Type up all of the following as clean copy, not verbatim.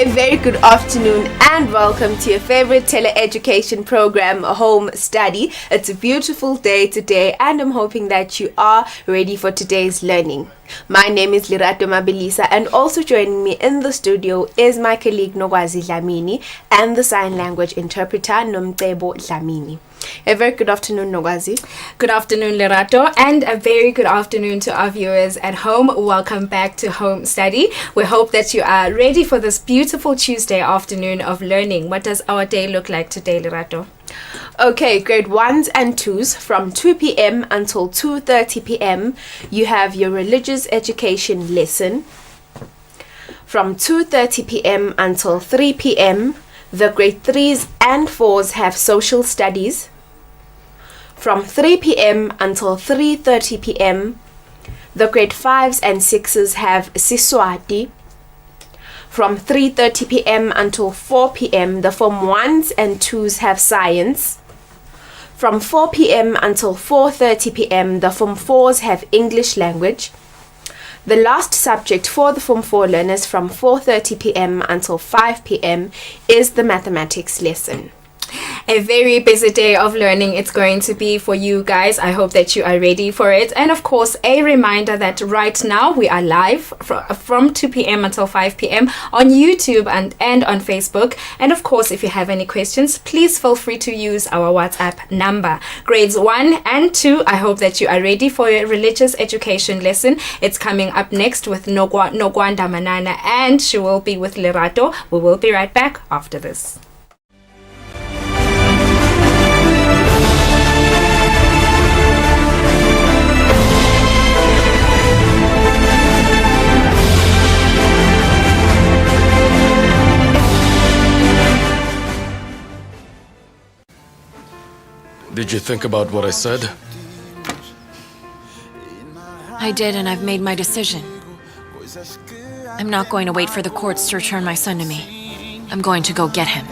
A very good afternoon and welcome to your favorite teleeducation program, Home Study. It's a beautiful day today and I'm hoping that you are ready for today's learning. My name is Lerato Mabilisa and also joining me in the studio is my colleague Nogwazi Dlamini and the sign language interpreter Nomcebo Dlamini. A very good afternoon, Nogwazi. Good afternoon, Lerato, and a very good afternoon to our viewers at home. Welcome back to Home Study. We hope that you are ready for this beautiful Tuesday afternoon of learning. What does our day look like today, Lerato? Okay, grade 1s and 2s from 2 p.m. until 2:30 p.m. You have your religious education lesson. From 2:30 p.m. until 3 p.m. the grade 3s and 4s have social studies. From 3 p.m. until 3:30 p.m. the grade 5s and 6s have Eswatini. From 3:30 p.m. until 4 p.m. the form 1s and 2s have science. From 4 p.m. until 4:30 p.m. the form 4s have English language. The last subject for the form 4 learners from 4:30 p.m. until 5 p.m. is the mathematics lesson. A very busy day of learning it's going to be for you guys. I hope that you are ready for it. And of course, a reminder that right now we are live from 2 p.m. until 5 p.m. on YouTube and on Facebook. And of course, if you have any questions, please feel free to use our WhatsApp number. Grades 1 and 2, I hope that you are ready for your religious education lesson. It's coming up next with Nogwanda Manana and she will be with Lerato. We will be right back after this. Did you think about what I said? I did, and I've made my decision. I'm not going to wait for the courts to return my son to me. I'm going to go get him.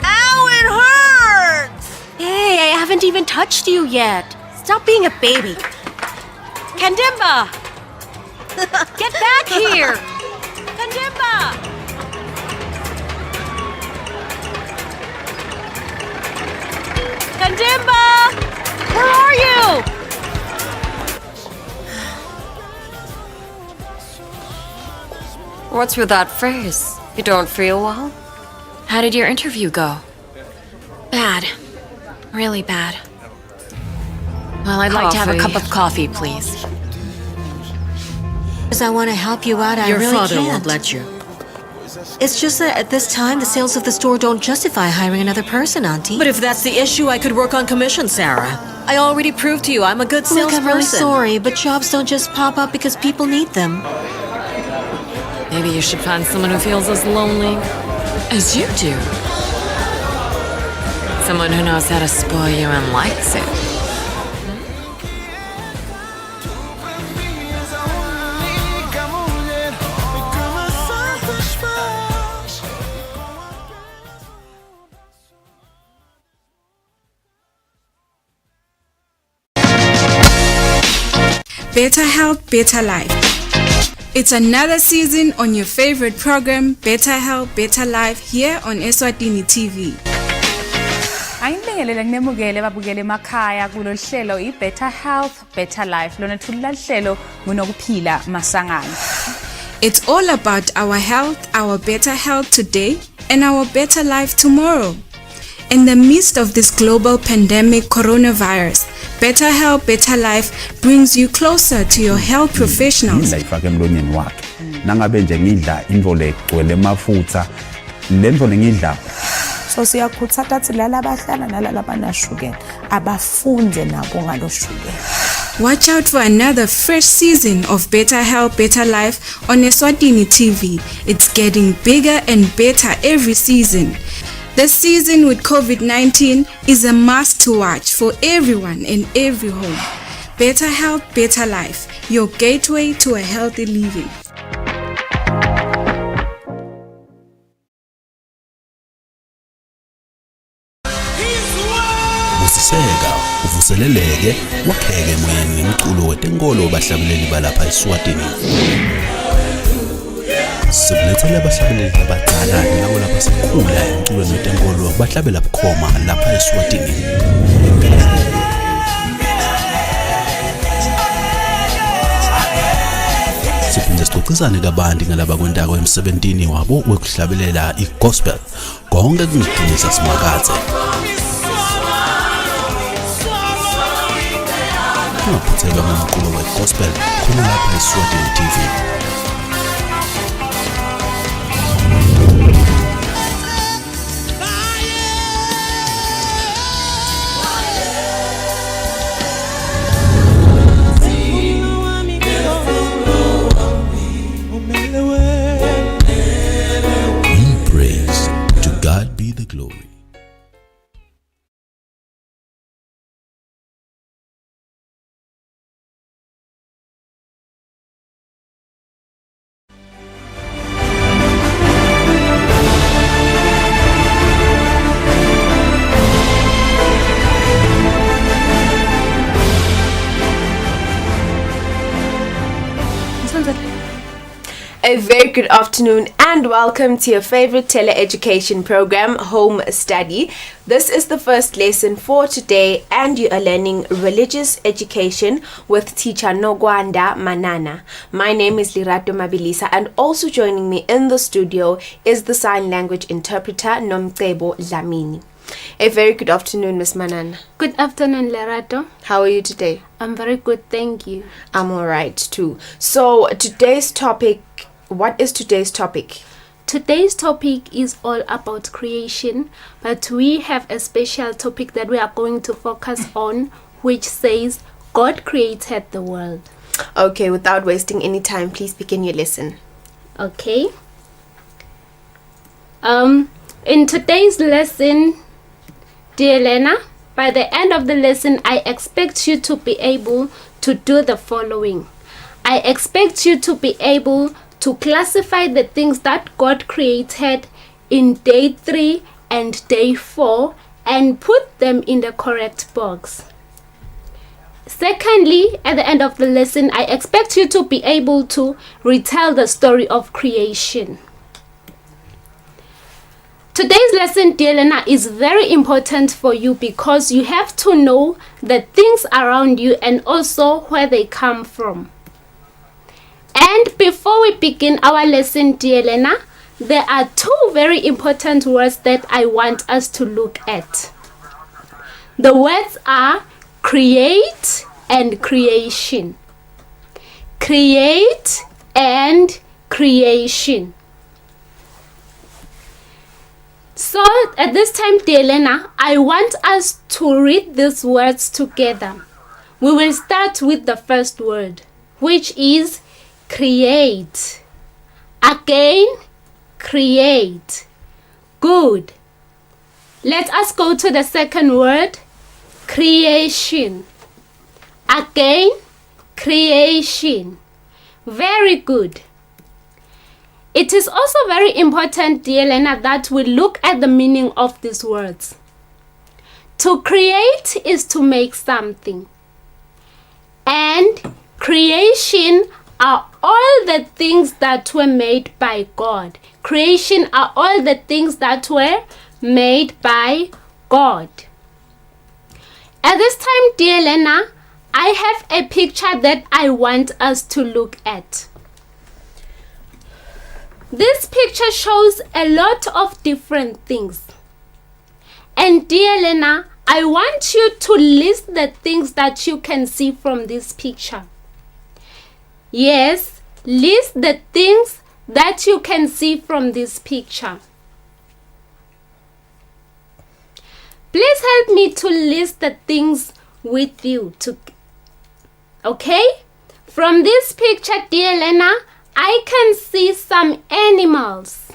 Ow, it hurts! Hey, I haven't even touched you yet. Stop being a baby. Kandimba! Get back here! Kandimba! Kandimba! Where are you? What's with that face? You don't feel well? How did your interview go? Bad. Really bad. Well, I'd like to have a cup of coffee, please. Because I want to help you out, I really can't. Your father won't let you. It's just that at this time, the sales of the store don't justify hiring another person, Auntie. But if that's the issue, I could work on commission, Sarah. I already proved to you I'm a good salesperson. Look, I'm really sorry, but jobs don't just pop up because people need them. Maybe you should find someone who feels as lonely as you do. Someone who knows how to spoil you and likes it. Better Health, Better Life. It's another season on your favorite program, Better Health, Better Life, here on Eswatini TV. Ayinibingelele kunemukele babukele emakhaya kulo hlelo i-Better Health, Better Life. Lona thulula hlelo ngunokuphila masangana. It's all about our health, our better health today, and our better life tomorrow. In the midst of this global pandemic coronavirus, Better Health, Better Life brings you closer to your health professionals. Nangabe nje ngidla into legcwele emafutha lento ngidla. So siyakhuthaza ukuthi lala abahlala nalala banashukela abafunde nabo ngaloshukela. Watch out for another fresh season of Better Health, Better Life on Eswatini TV. It's getting bigger and better every season. This season with COVID-19 is a must to watch for everyone in every home. Better Health, Better Life, your gateway to a healthy living. uzobusiseka uvuseleleke wakheke emoyeni ngomculo wetenkolo bahlabeleli balapha eSwatini. Sibulethele abahlabeleli abadala nabo lapha sikhula emculweni wetenkolo bahlabela bukhoma lapha eSwatini. Siphinde sixoxisane kabanti ngalaba kwentako emsebentini wabo wekuhlabelela igospel konke kungiqinisa simakathe. Ungaphutheka ngomculo wegospel khona lapha eSwatini TV. A very good afternoon and welcome to your favorite teleeducation program, Home Study. This is the first lesson for today and you are learning religious education with teacher Nogwanda Manana. My name is Lirato Mabilisa and also joining me in the studio is the sign language interpreter Nomcebo Dlamini. A very good afternoon, Miss Manana. Good afternoon, Lerato. How are you today? I'm very good, thank you. I'm alright too. So today's topic, what is today's topic? Today's topic is all about creation, but we have a special topic that we are going to focus on, which says God created the world. Okay, without wasting any time, please begin your lesson. Okay. In today's lesson, dear Lena, by the end of the lesson, I expect you to be able to do the following. I expect you to be able to classify the things that God created in day 3 and day 4 and put them in the correct box. Secondly, at the end of the lesson, I expect you to be able to retell the story of creation. Today's lesson, dear Lena, is very important for you because you have to know the things around you and also where they come from. And before we begin our lesson, dear Lena, there are 2 very important words that I want us to look at. The words are create and creation. Create and creation. So at this time, dear Lena, I want us to read these words together. We will start with the first word, which is create. Again, create. Good. Let us go to the second word, creation. Again, creation. Very good. It is also very important, dear Lena, that we look at the meaning of these words. To create is to make something. And creation are all the things that were made by God. Creation are all the things that were made by God. At this time, dear Lena, I have a picture that I want us to look at. This picture shows a lot of different things. And dear Lena, I want you to list the things that you can see from this picture. Yes, list the things that you can see from this picture. Please help me to list the things with you. Okay? From this picture, dear Lena, I can see some animals.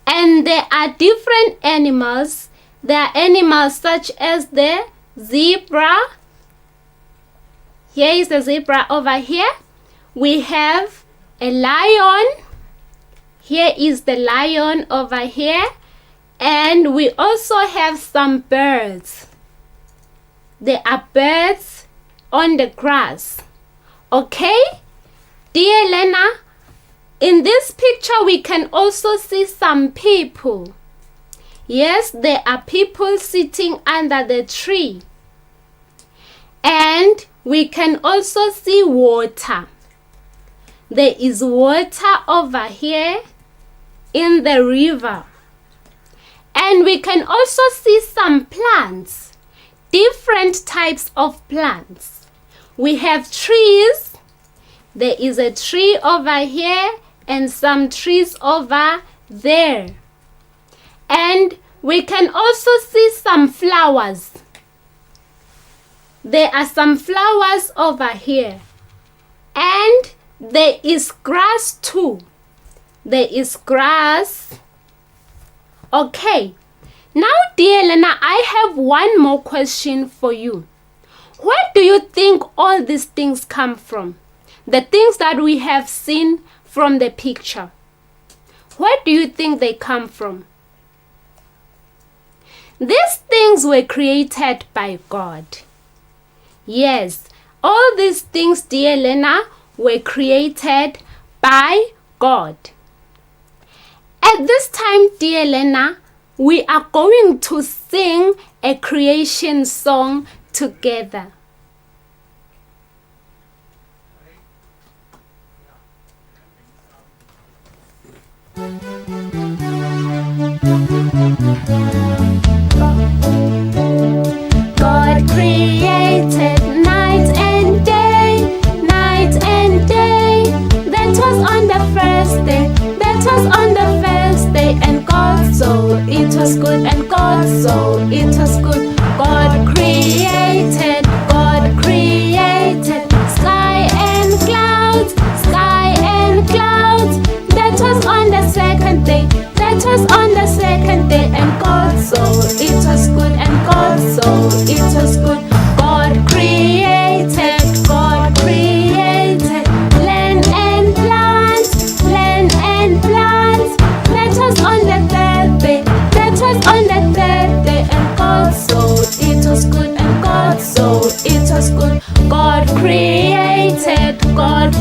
And there are different animals. There are animals such as the zebra. Here is the zebra over here. We have a lion. Here is the lion over here. And we also have some birds. there are birds on the grass. Okay? Dear Lena, in this picture we can also see some people. Yes, there are people sitting under the tree. And we can also see water. There is water over here in the river. And we can also see some plants, different types of plants. We have trees. There is a tree over here and some trees over there. And we can also see some flowers. There are some flowers over here. And there is grass too. There is grass. Okay. Now, dear Lena, I have one more question for you. Where do you think all these things come from? The things that we have seen from the picture. Where do you think they come from? These things were created by God. Yes, all these things, dear Lena, were created by God. At this time, dear Lena, we are going to sing a creation song together. God created night and day, night and day. That was on the first day, that was on the first day. And God saw it was good, and God saw it was good. God created sky and clouds, sky and clouds. That was on the second day, that was on the second day. And God saw it was good, and God saw it was good. God created land and plants, land and plants. That was on the third day, that was on the third day. And God saw it was good, and God saw it was good. God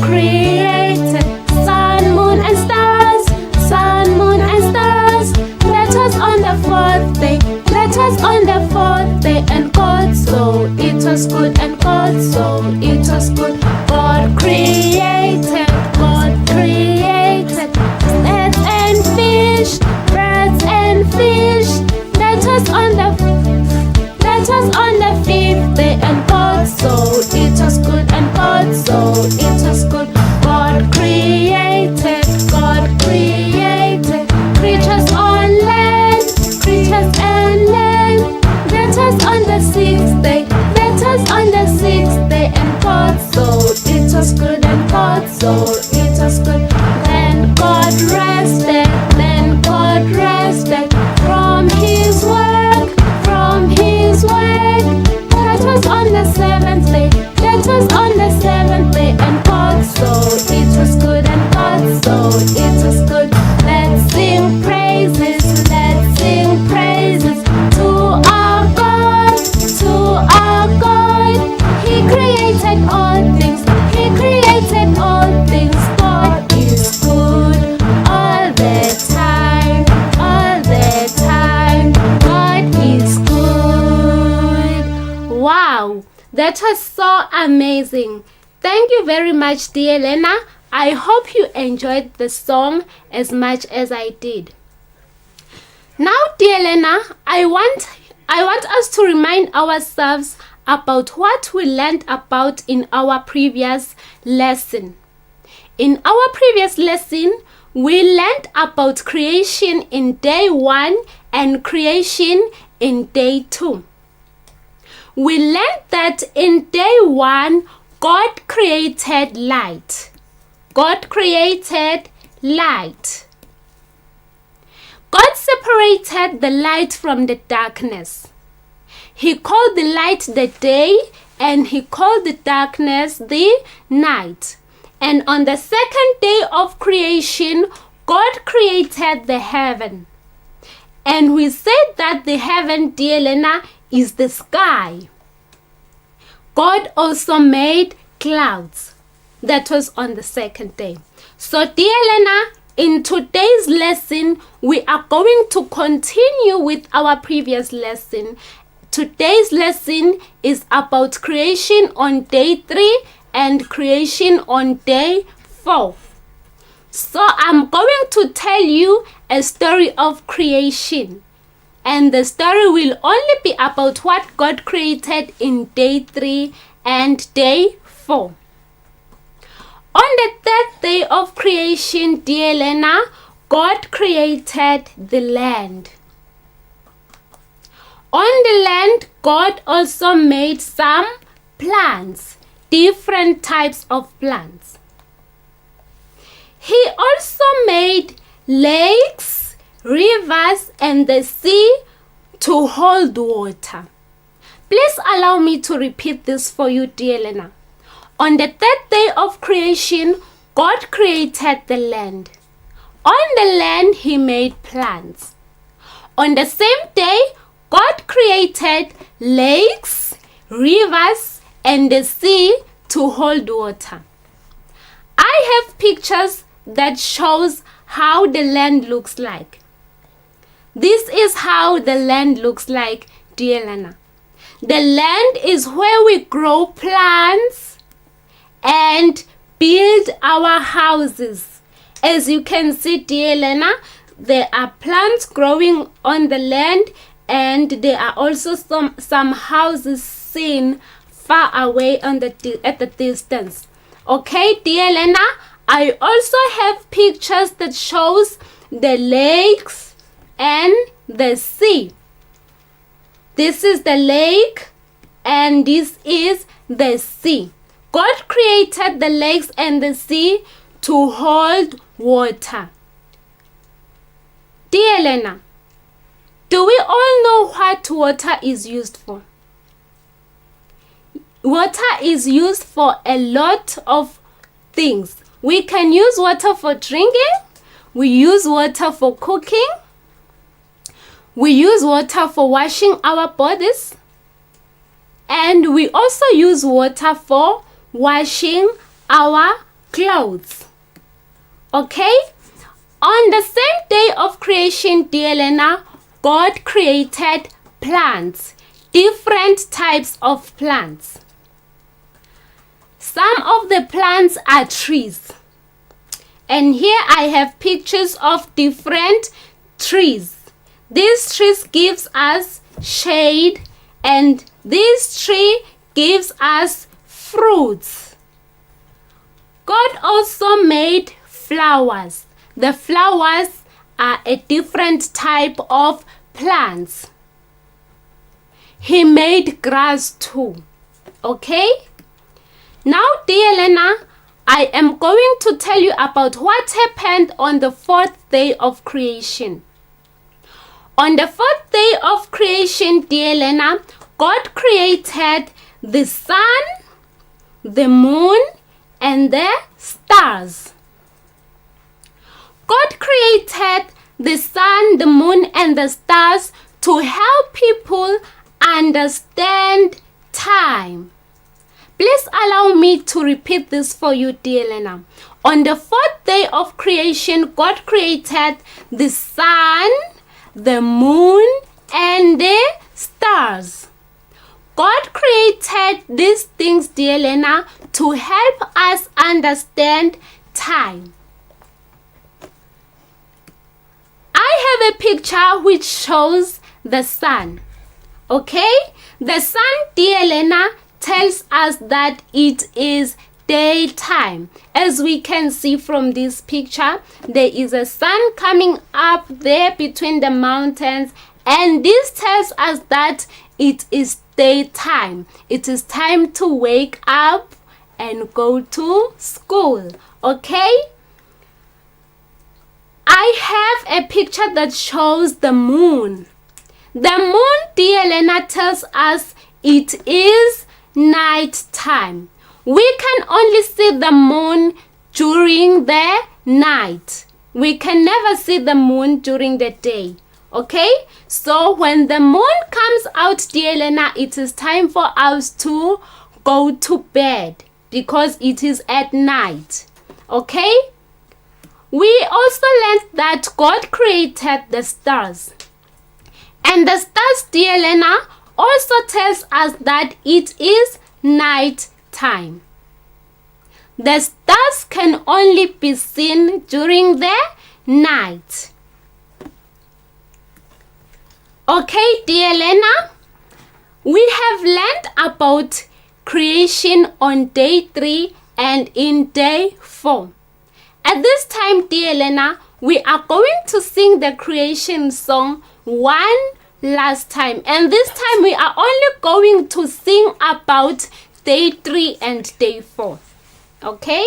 created sun, moon and stars, sun, moon and stars. That was on the fourth day, that was on the fourth day. And God saw it was good, and God saw it was good. God created birds and fish, birds and fish. That was on the fifth day. And God saw it was good, and God saw it was good. God created creatures on land, creatures and land. That was on the sixth day, that was on the sixth day. And God saw it was good, and God saw it was good. Then God rested from his work, from his work. That was on the seventh day, that was on the seventh day. And God saw it was good, and God saw it was good. Let's sing praises to our God, to our God. He created all things, He created all things. God is good all the time, all the time. God is good. Wow, that was so amazing. Thank you very much, dear Lena. I hope you enjoyed the song as much as I did. Now, dear Lena, I want us to remind ourselves about what we learned about in our previous lesson. In our previous lesson, we learned about creation in day 1 and creation in day 2. We learned that in day 1, God created light. God created light. God separated the light from the darkness. He called the light the day, and He called the darkness the night. And on the second day of creation, God created the heaven. And we said that the heaven, dear Lena, is the sky. God also made clouds. That was on the second day. So dear Lena, in today's lesson, we are going to continue with our previous lesson. Today's lesson is about creation on day 3 and creation on day 4. So I'm going to tell you a story of creation. And the story will only be about what God created in day 3 and day 4. On the third day of creation, dear Lena, God created the land. On the land, God also made some plants, different types of plants. He also made lakes, rivers, and the sea to hold water. Please allow me to repeat this for you, dear Lena. On the third day of creation, God created the land. On the land, He made plants. On the same day, God created lakes, rivers, and the sea to hold water. I have pictures that shows how the land looks like. This is how the land looks like, dear Lena. The land is where we grow plants and build our houses. As you can see, dear Lena, there are plants growing on the land, and there are also some houses seen far away at the distance. Okay, dear Lena, I also have pictures that shows the lakes and the sea. This is the lake and this is the sea. God created the lakes and the sea to hold water. Dear Lena, do we all know what water is used for? Water is used for a lot of things. We can use water for drinking. We use water for cooking. We use water for washing our bodies. And we also use water for washing our clothes. Okay? On the same day of creation, dear Lena, God created plants, different types of plants. Some of the plants are trees. And here I have pictures of different trees. These trees gives us shade, and this tree gives us fruits. God also made flowers. The flowers are a different type of plants. He made grass too. Okay? Now, dear Lena, I am going to tell you about what happened on the 4th day of creation. On the 4th day of creation, dear Lena, God created the sun, the moon, and the stars. God created the sun, the moon, and the stars to help people understand time. Please allow me to repeat this for you, dear Lena. On the 4th day of creation, God created the sun, the moon, and the stars. God created these things, dear Lena, to help us understand time. I have a picture which shows the sun. Okay? The sun, dear Lena, tells us that it is daytime. As we can see from this picture, there is a sun coming up there between the mountains, and this tells us that it is daytime. It is time to wake up and go to school. Okay? I have a picture that shows the moon. The moon, dear Lena, tells us it is night time. We can only see the moon during the night. We can never see the moon during the day. Okay? So when the moon comes out, dear Lena, it is time for us to go to bed because it is at night. Okay? We also learned that God created the stars. And the stars, dear Lena, also tells us that it is night time. The stars can only be seen during the night. Okay, dear Lena, we have learned about creation on day 3 and in day 4. At this time, dear Lena, we are going to sing the creation song one last time. And this time we are only going to sing about day 3 and day 4. Okay?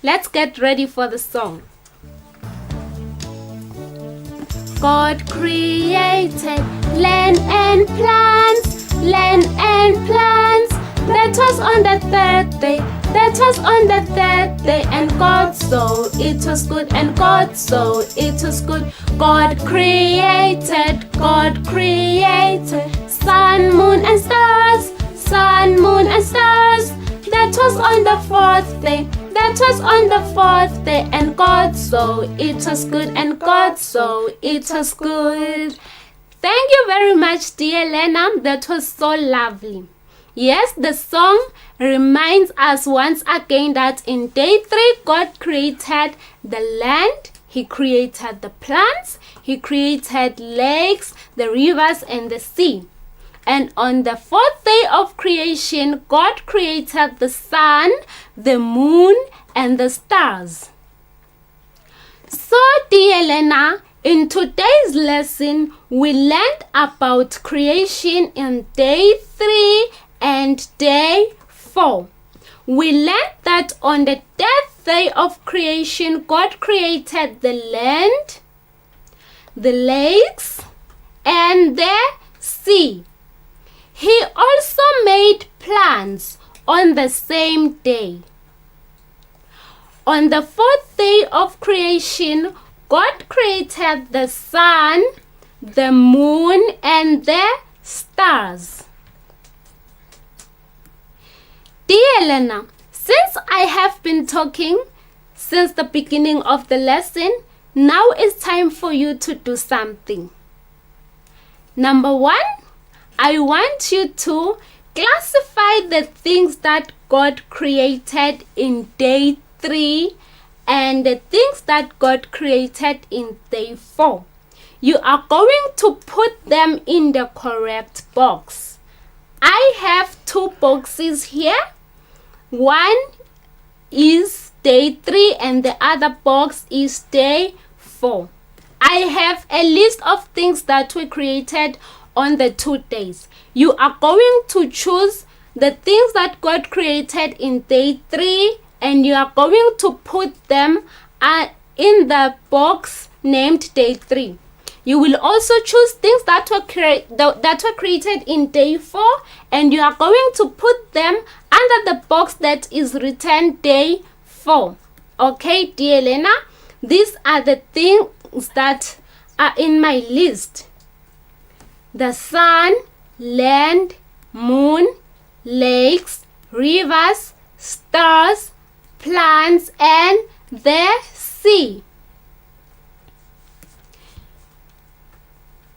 Let's get ready for the song. God created land and plants, land and plants. That was on the 3rd day. That was on the 3rd day. And God saw it was good. And God saw it was good. God created sun, moon and stars, sun, moon and stars. That was on the 4th day. That was on the 4th day. And God saw it was good. And God saw it was good. Thank you very much, dear Lena. That was so lovely. Yes, the song reminds us once again that in day 3, God created the land, He created the plants, He created lakes, the rivers, and the sea. And on the 4th day of creation, God created the sun, the moon, and the stars. So, dear Lena, in today's lesson, we learned about creation in day 3 and day 4. We learned that on the 10th day of creation, God created the land, the lakes, and the sea. He also made plants on the same day. On the 4th day of creation, God created the sun, the moon, and the stars. Dear Lena, since I have been talking since the beginning of the lesson, now it's time for you to do something. Number 1, I want you to classify the things that God created in day 3 and the things that God created in day 4. You are going to put them in the correct box. I have 2 boxes here. One is day 3 and the other box is day 4. I have a list of things that were created on the 2 days. You are going to choose the things that God created in day 3 and you are going to put them in the box named day 3. You will also choose things that were created in day 4 and you are going to put them under the box that is written day 4. Okay, dear Lena, these are the things that are in my list. The sun, land, moon, lakes, rivers, stars, plants, and the sea.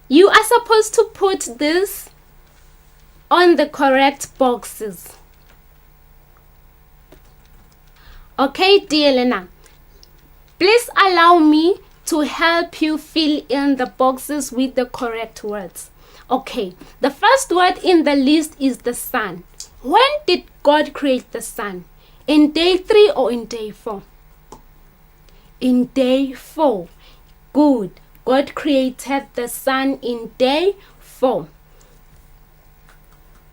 You are supposed to put this on the correct boxes. Okay, dear Lena, please allow me to help you fill in the boxes with the correct words. Okay, the first word in the list is the sun. When did God create the sun? In day 3 or in day 4? In day 4. Good. God created the sun in day 4.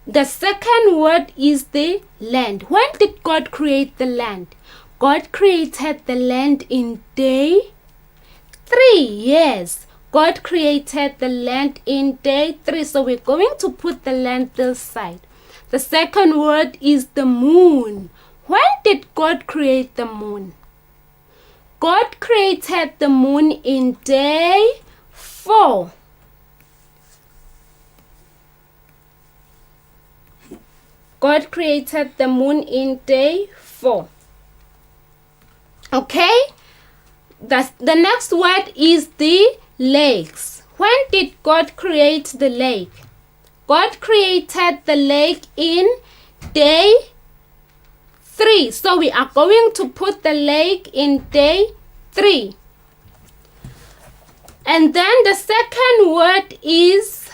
The second word is the land. When did God create the land? God created the land in day 3. Yes, God created the land in day 3. So we're going to put the land this side. The second word is the moon. When did God create the moon? God created the moon in day 4. God created the moon in day 4. Okay? The next word is the lakes. When did God create the lake? God created the lake in day 3. So we are going to put the lake in day 3. And then the second word is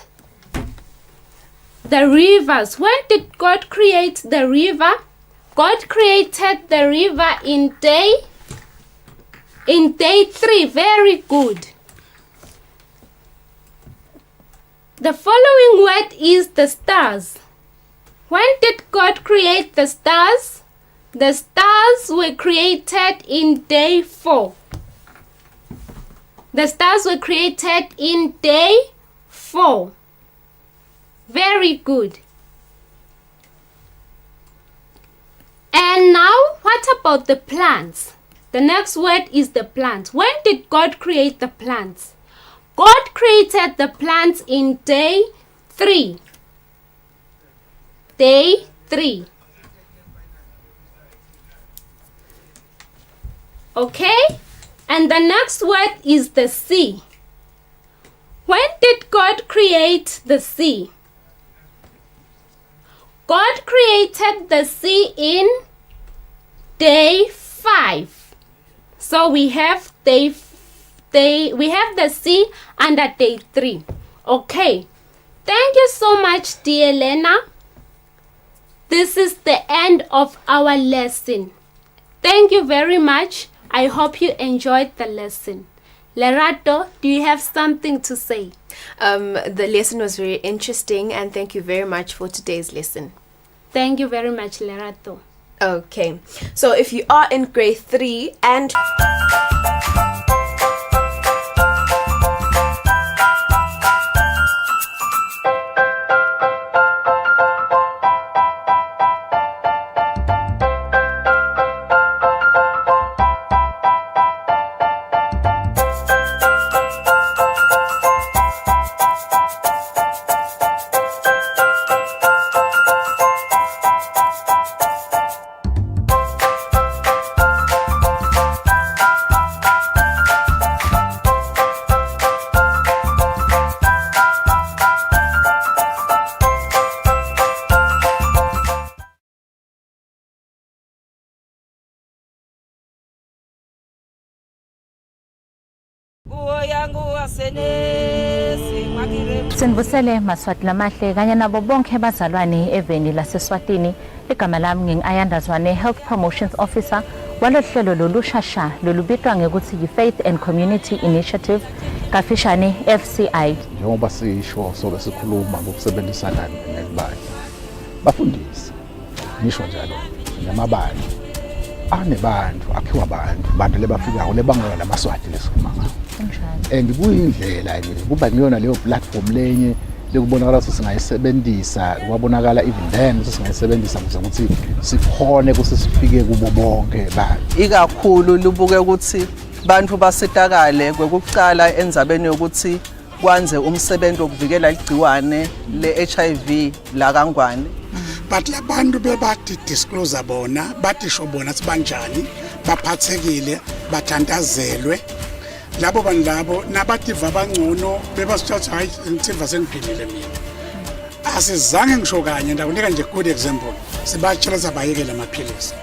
the rivers. When did God create the river? God created the river in day 3. Very good. The following word is the stars. When did God create the stars? The stars were created in day 4. The stars were created in day 4. Very good. And now, what about the plants? The next word is the plants. When did God create the plants? God created the plants in day 3. Day 3. Okay? And the next word is the sea. When did God create the sea? God created the sea in day 5. So we have the sea under day 3. Okay. Thank you so much, dear Lena. This is the end of our lesson. Thank you very much. I hope you enjoyed the lesson. Lerato, do you have something to say? The lesson was very interesting, and thank you very much for today's lesson. Thank you very much, Lerato. Okay, so if you are in grade 3 and Sinibusele maswati lamahle kanye nabo bonke bazalwane eveni laseswatini. Igama lami ngingayandazwane Health Promotions Officer walohlelo lolushasha lolubitwa ngekuthi yi-Faith and Community Initiative kafishane FCI. Njengoba sisho soke sikhuluma ngokusebenzisana nebandla. Bafundisi nisho njalo namabandla anebantu akhiwa abantu lebafikayo lebangela lamaswati lesikhuluma ngayo. And kuyindlela nje kuba ngiyona leyo platform lenye lekubonakala singayisebenzisa kwabonakala even then singayisebenzisa ukuthi sikhone ukuthi sifike kubo bonke abantu ikakhulu lubuke ukuthi bantu basitakale kwekuqala enzabeni ukuthi kwanze umsebenzi wokuvikela igciwane le-HIV la kangwane. But labantu bebathi disclose bona bathi sho bona sibanjani baphathekile bathandazelwe labo banlabo nabativa bangcono bebasithatha hayi ngitiva sengiphilile mina asizange ngisho kanye ndakunika nje good example sibatshela sabayekela amaphilisi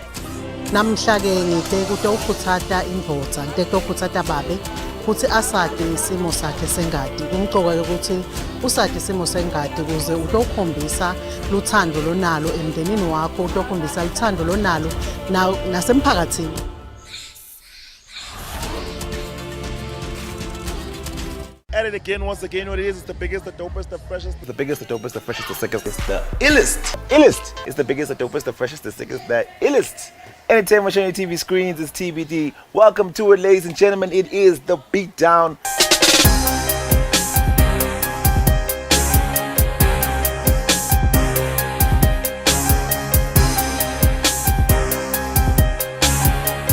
namhla ke ngithe ukuthi ukuthatha indvodza into ukuthatha babe ukuthi asade isimo sakhe sengadi kumcoka ukuthi usade isimo sengadi ukuze utokhombisa luthando lonalo emndenini wakho utokhombisa luthando lonalo nasemphakathini. At it again, once again, what it is, it's the biggest, the dopest, the freshest. The biggest, the dopest, the freshest, the sickest. It's the illest. Illest. It's the biggest, the dopest, the freshest, the sickest, the illest. Entertainment on your TV screens is TBD. Welcome to it, ladies and gentlemen. It is the Beatdown.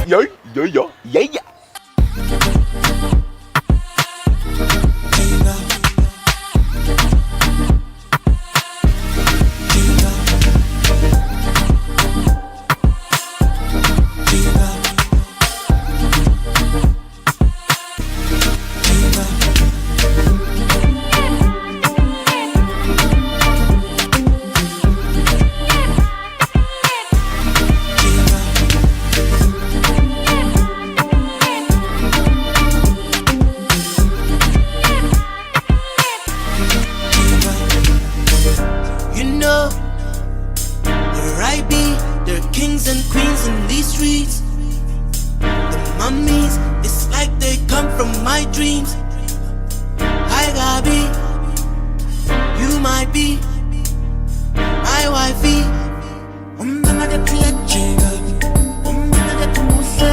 Yo, yo, yo, yeah, yeah. kings and queens in these streets. The mummies, it's like they come from my dreams. Hi Gabi, you might be my wifey. Umana get to ya jega, umana get to muse,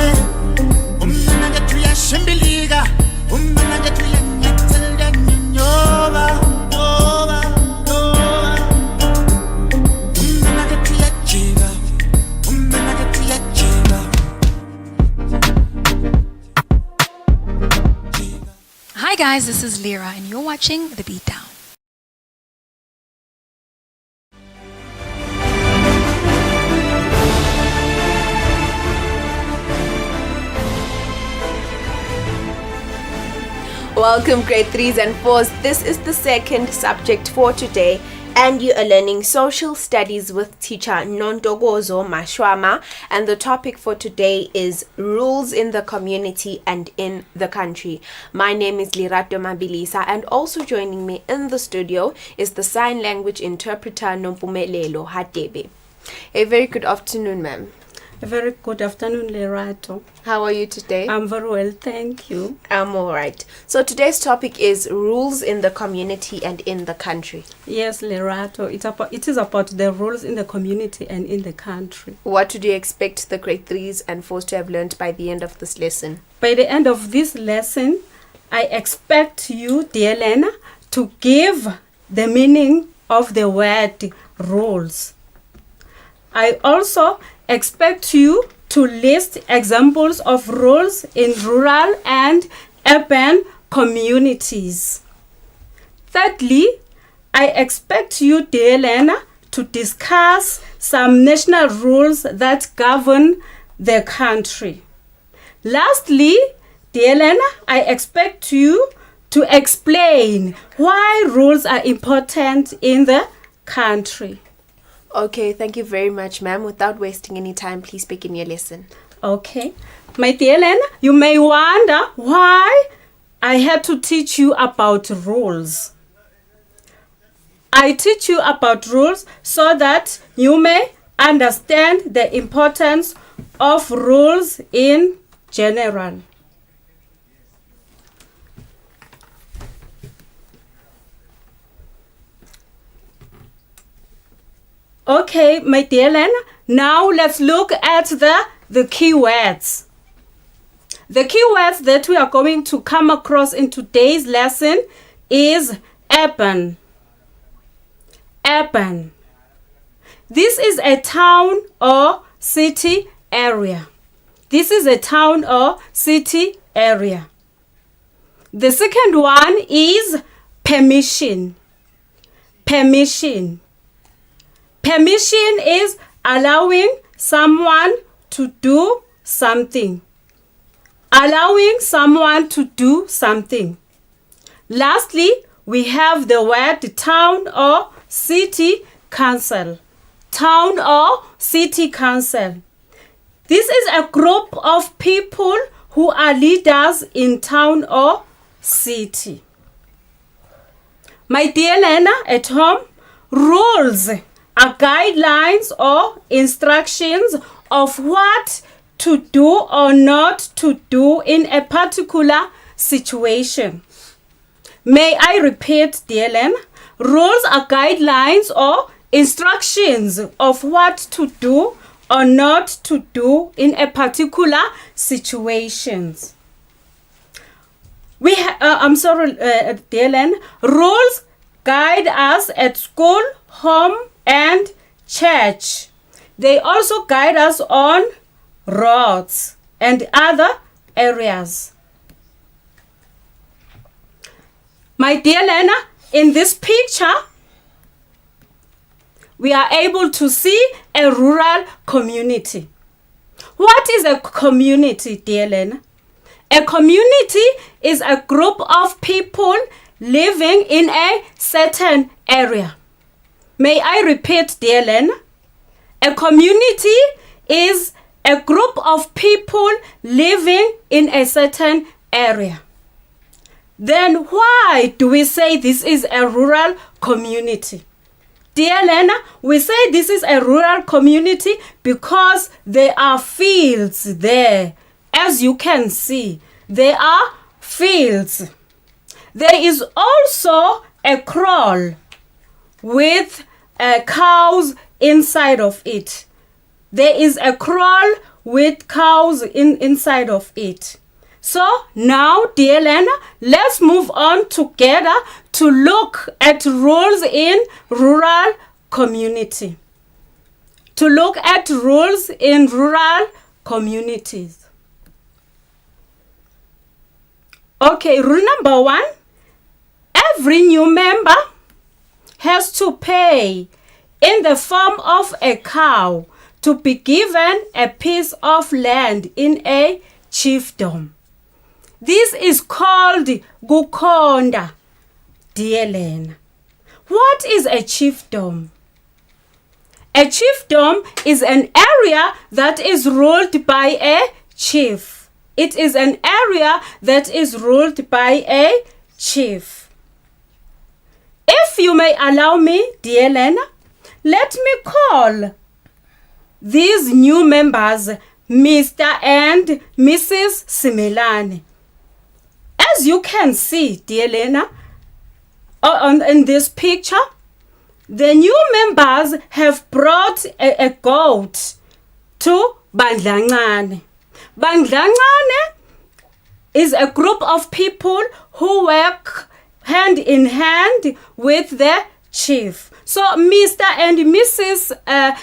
umana get to ya shimbiliga, umana get to ya nyatel ya nyoba, nyoba, nyoba. Umana get to ya jega, umana get to ya jega. Hi guys, this is Lyra and you're watching The Beatdown. Welcome grade 3s and 4s. This is the second subject for today and you are learning social studies with teacher Nondogozo Mashwama, and the topic for today is rules in the community and in the country. My name is Lirato Mabilisa, and also joining me in the studio is the sign language interpreter Nompumelelo Hadebe. A very good afternoon, ma'am. A very good afternoon, Lerato. How are you today? I'm very well, thank you. I'm all right. So today's topic is rules in the community and in the country. Yes, Lerato. It is about the rules in the community and in the country. What do you expect the grade 3s and 4s to have learned by the end of this lesson? By the end of this lesson, I expect you, dear Lena, to give the meaning of the word rules. I also expect you to list examples of rules in rural and urban communities. Thirdly, I expect you, dear Lena, to discuss some national rules that govern the country. Lastly, dear Lena, I expect you to explain why rules are important in the country. Okay, thank you very much, ma'am. Without wasting any time, please begin your lesson. Okay. My dear Lena, you may wonder why I had to teach you about rules. I teach you about rules so that you may understand the importance of rules in general. Okay, my dear Lena, now let's look at the key words. The key words that we are going to come across in today's lesson is urban. Urban. This is a town or city area. This is a town or city area. The second one is permission. Permission. Permission is allowing someone to do something. Allowing someone to do something. Lastly, we have the word town or city council. Town or city council. This is a group of people who are leaders in town or city. My dear Lena at home, rules are guidelines or instructions of what to do or not to do in a particular situation. May I repeat, dear Lena? Rules are guidelines or instructions of what to do or not to do in a particular situation. Dear Lena, rules guide us at school, home, and church. They also guide us on roads and other areas. My dear Lena, in this picture, we are able to see a rural community. What is a community, dear Lena? A community is a group of people living in a certain area. May I repeat, dear Lena? A community is a group of people living in a certain area. Then why do we say this is a rural community? dear Lena, we say this is a rural community because there are fields there. As you can see, there are fields. There is also a kraal with cows inside of it. There is a kraal with cows inside of it. So now, dear Lena, let's move on together to look at rules in rural community. To look at rules in rural communities. Okay, rule number 1. Every new member has to pay in the form of a cow to be given a piece of land in a chiefdom. This is called Gukonda, dear Lena. What is a chiefdom? A chiefdom is an area that is ruled by a chief. It is an area that is ruled by a chief. If you may allow me, dear Lena, let me call these new members Mr. and Mrs. Simelane. As you can see, dear Lena, in this picture, the new members have brought a goat to Bandlancane. Bandlancane is a group of people who work hand in hand with the chief. So Mr. and Mrs.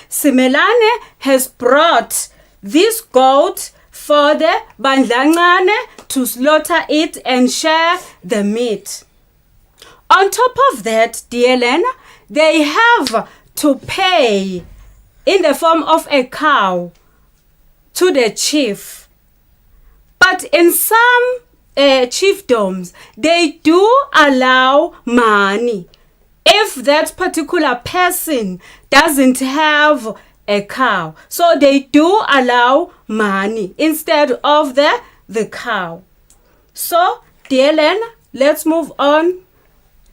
Simelane has brought this goat for the Bandlancane to slaughter it and share the meat. On top of that, dear Lena, they have to pay in the form of a cow to the chief. But in some chiefdoms, they do allow money if that particular person doesn't have a cow. So they do allow money instead of the cow. So, dear Lena, let's move on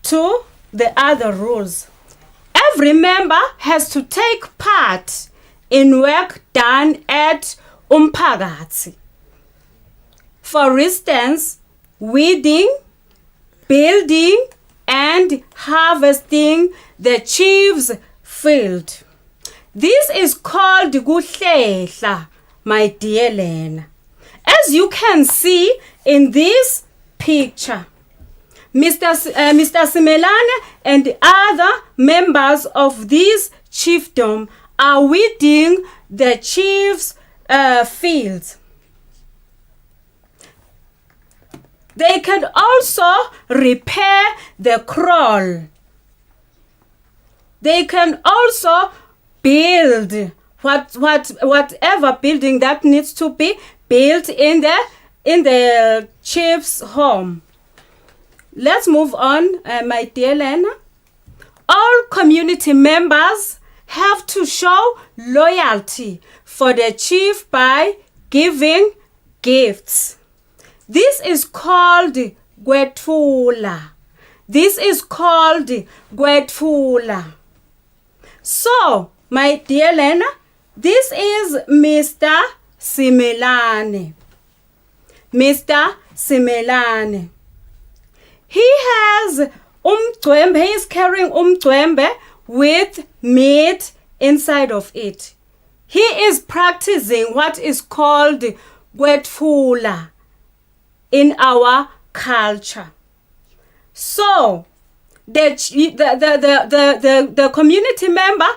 to the other rules. Every member has to take part in work done at umphakathi. For instance, weeding, building, and harvesting the chief's field. This is called kuhlehla, my dear Lena. As you can see in this picture, Mr. Simelane and other members of this chiefdom are weeding the chief's fields. They can also repair the kraal. They can also build whatever building that needs to be built in the chief's home. Let's move on, my dear Lena. All community members have to show loyalty for the chief by giving gifts. This is called gwethula. This is called gwethula. So, my dear Lena, this is Mr. Simelane. Mr. Simelane. He has umcwembe. He is carrying umcwembe with meat inside of it. He is practicing what is called gwethula in our culture. So, the community member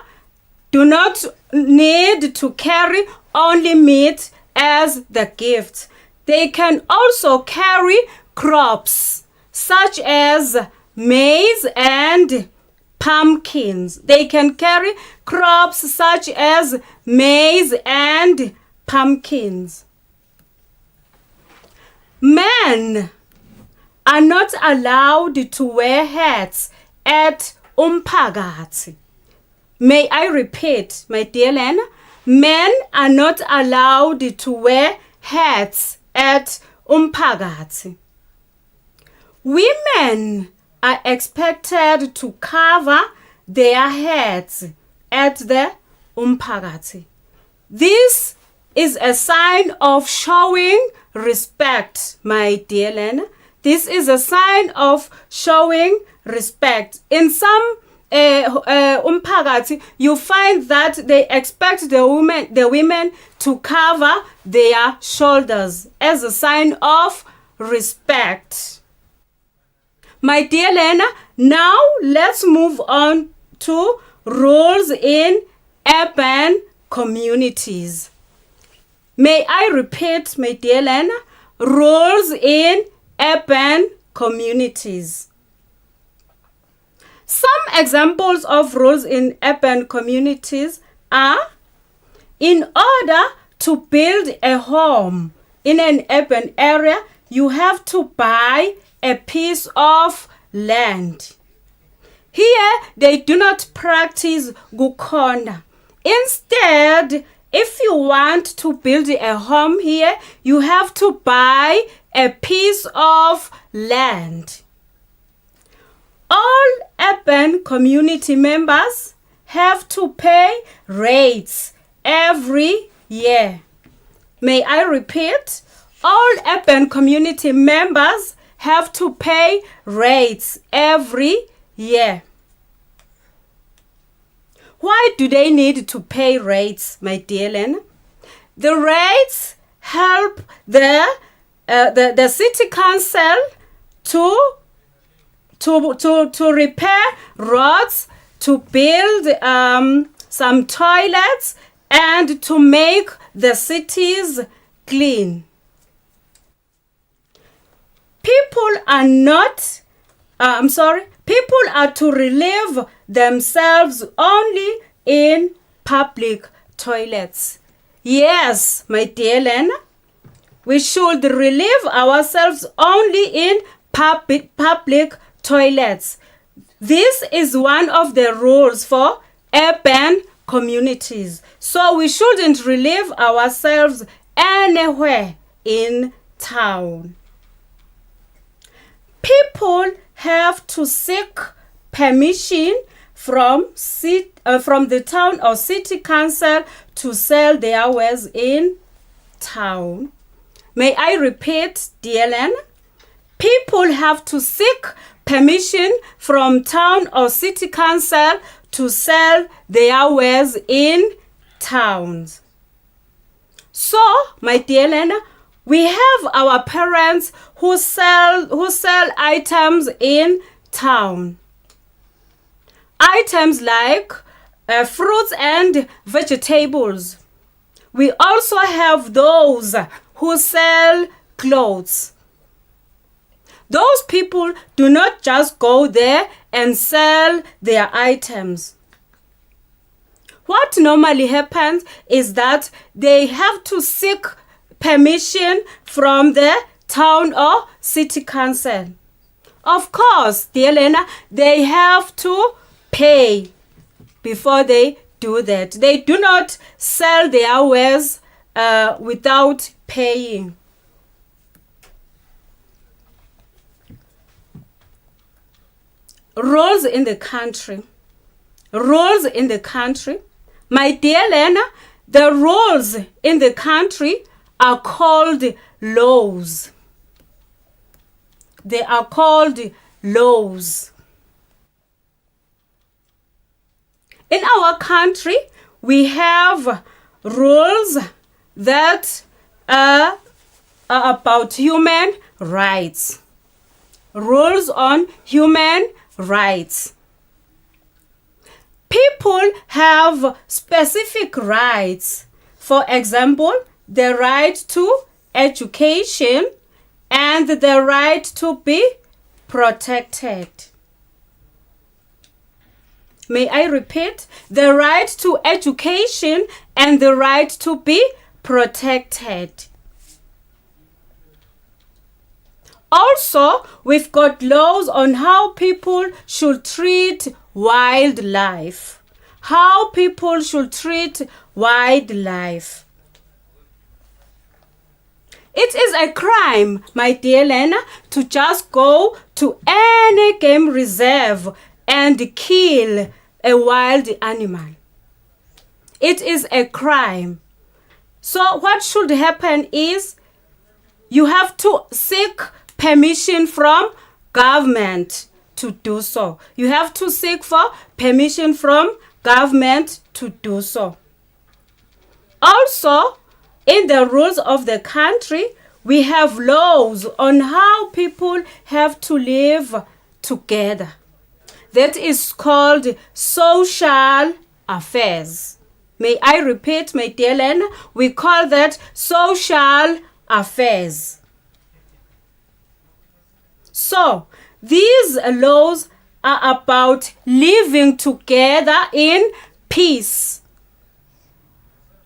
do not need to carry only meat as the gift. They can also carry crops such as maize and pumpkins. They can carry crops such as maize and pumpkins. Men are not allowed to wear hats at umphakathi. May I repeat, my dear Lena? Men are not allowed to wear hats at umphakathi. Women are expected to cover their heads at the umphakathi. This is a sign of showing respect, my dear Lena. This is a sign of showing respect. In some umphakathi, you find that they expect the women to cover their shoulders as a sign of respect. My dear Lena, now let's move on to roles in urban communities. May I repeat, my dear Lena, roles in urban communities. Some examples of roles in urban communities are: in order to build a home in an urban area, you have to buy a piece of land. Here, they do not practice gukhona. Instead, if you want to build a home here, you have to buy a piece of land. All urban community members have to pay rates every year. May I repeat? All urban community members have to pay rates every year. Why do they need to pay rates, my dear Lena? The rates help the city council to repair roads, to build some toilets, and to make the cities clean. People are to relieve themselves only in public toilets. Yes, my dear Lena, we should relieve ourselves only in public toilets. This is one of the rules for urban communities. So we shouldn't relieve ourselves anywhere in town. People have to seek permission from the town or city council to sell their wares in town. May I repeat, dear Lena? People have to seek permission from town or city council to sell their wares in towns. So, my dear Lena, we have our parents who sell items in town. Items like fruits and vegetables. We also have those who sell clothes. Those people do not just go there and sell their items. What normally happens is that they have to seek permission from the town or city council. Of course, dear Lena, they have to pay before they do that. They do not sell their wares without paying. Roles in the country. Roles in the country. My dear Lena, the rules in the country are called laws. They are called laws. In our country, we have rules that are about human rights. Rules on human rights. People have specific rights. For example, the right to education and the right to be protected. May I repeat? The right to education and the right to be protected. Also, we've got laws on how people should treat wildlife. How people should treat wildlife. It is a crime, my dear Lena, to just go to any game reserve and kill a wild animal. It is a crime. So what should happen is you have to seek permission from government to do so. You have to seek for permission from government to do so. Also, in the rules of the country, we have laws on how people have to live together. That is called social affairs. May I repeat, my dear Lena? We call that social affairs. So, these laws are about living together in peace.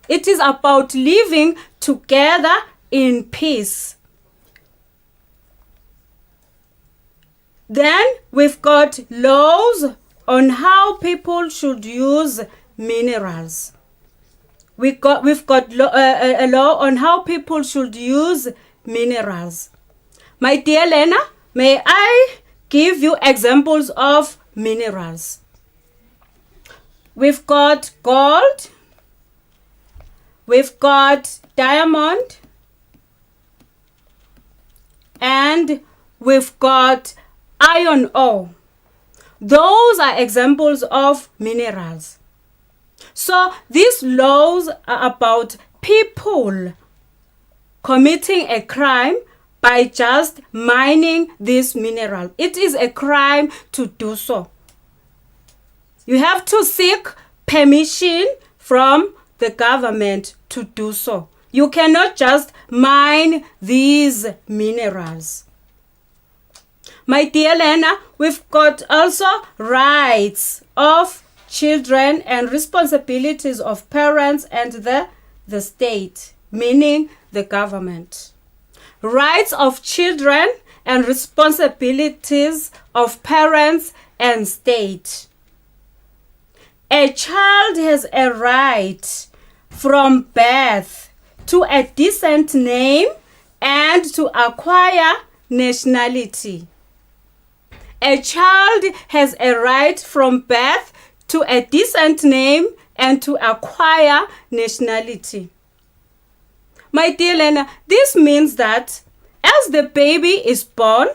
It is about living together in peace. Then we've got laws on how people should use minerals. We've got a law on how people should use minerals. My dear Lena, may I give you examples of minerals? We've got gold, we've got diamond, and we've got iron ore. Those are examples of minerals. So these laws are about people committing a crime by just mining this mineral. It is a crime to do so. You have to seek permission from the government to do so. You cannot just mine these minerals. My dear Lena, we've got also rights of children and responsibilities of parents and the state, meaning the government. Rights of children and responsibilities of parents and state. A child has a right from birth to a decent name and to acquire nationality. A child has a right from birth to a decent name and to acquire nationality. My dear Lena, this means that as the baby is born,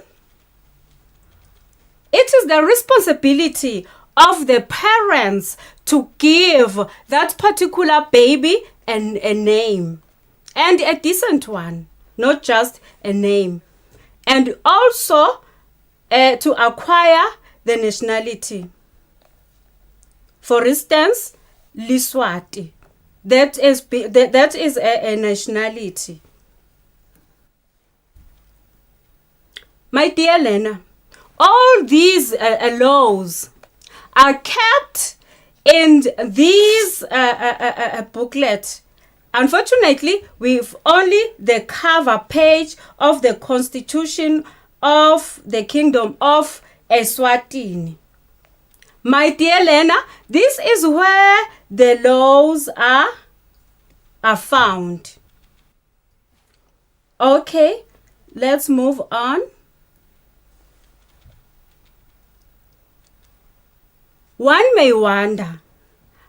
it is the responsibility of the parents to give that particular baby a name, and a decent one, not just a name, and also to acquire the nationality. For instance, Liswati, that is a nationality. My dear Lena, all these laws are kept in these booklet. Unfortunately, we've only the cover page of the Constitution of the Kingdom of Eswatini. My dear Lena, this is where the laws are found. Okay, let's move on. One may wonder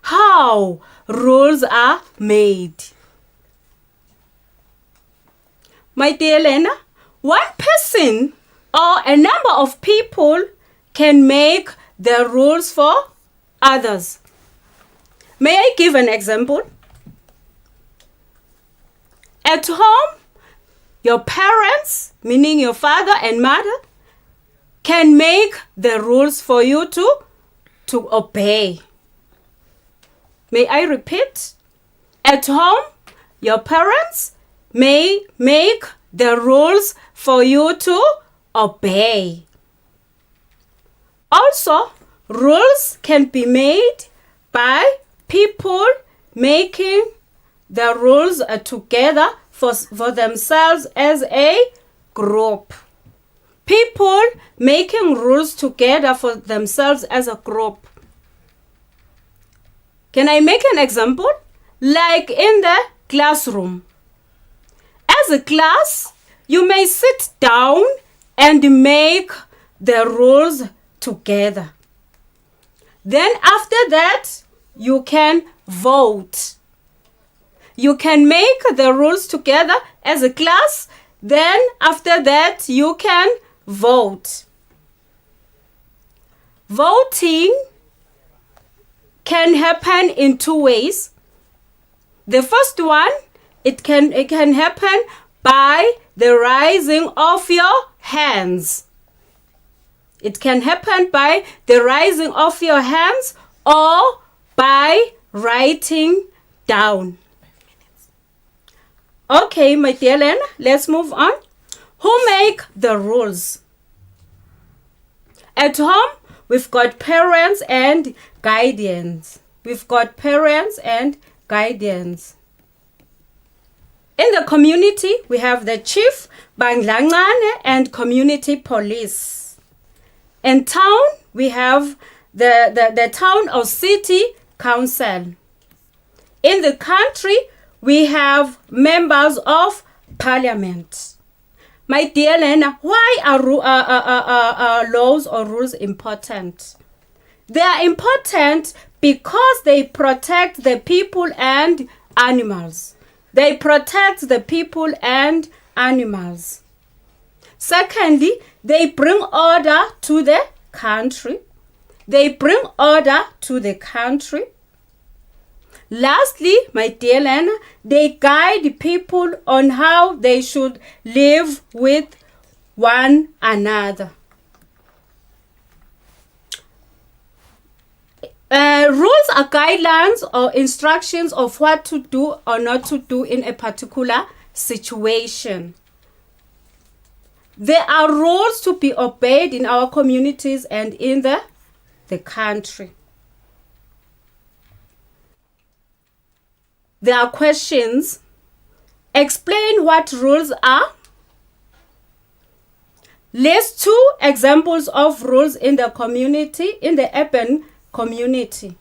how rules are made. My dear Lena, one person or a number of people can make the rules for others. May I give an example? At home, your parents, meaning your father and mother, can make the rules for you to obey. May I repeat? At home, your parents may make the rules for you to obey. Also, rules can be made by people making the rules together for themselves as a group. People making rules together for themselves as a group. Can I make an example? Like in the classroom. As a class, you may sit down and make the rules together. Then after that, you can vote. You can make the rules together as a class. Then after that, you can vote. Voting can happen in two ways. The first one, it can happen by the raising of your hands. It can happen by the raising of your hands or by writing down. Okay, my dear Lena, let's move on. Who make the rules? At home, we've got parents and guardians. We've got parents and guardians. In the community, we have the chief, Banglangane, and community police. In town, we have the town or city council. In the country, we have members of parliament. My dear Lena, why are laws or rules important? They are important because they protect the people and animals. They protect the people and animals. Secondly, they bring order to the country. They bring order to the country. Lastly, my dear Lena, they guide people on how they should live with one another. Rules are guidelines or instructions of what to do or not to do in a particular situation. There are rules to be obeyed in our communities and in the country. There are questions. Explain what rules are. List 2 examples of rules in the community, in the urban community.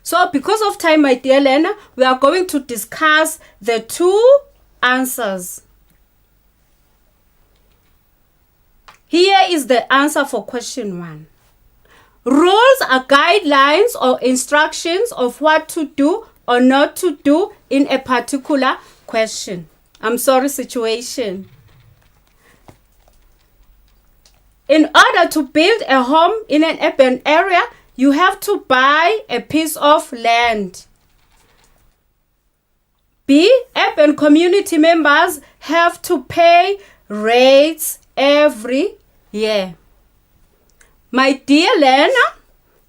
So because of time, my dear Lena, we are going to discuss the 2 answers. Here is the answer for question 1. Rules are guidelines or instructions of what to do or not to do in a particular situation. In order to build a home in an urban area, you have to buy a piece of land. B, urban community members have to pay rates every year. My dear Lena,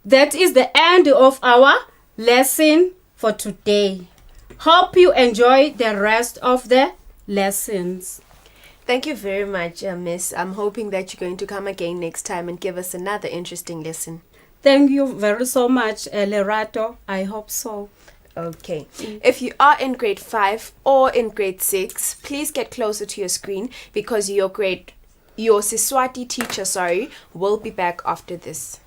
that is the end of our lesson for today. Hope you enjoy the rest of the lessons. Thank you very much, Miss. I'm hoping that you're going to come again next time and give us another interesting lesson. Thank you very so much, Lerato. I hope so. Okay. If you are in grade 5 or in grade 6, please get closer to your screen because your Eswatini teacher, will be back after this.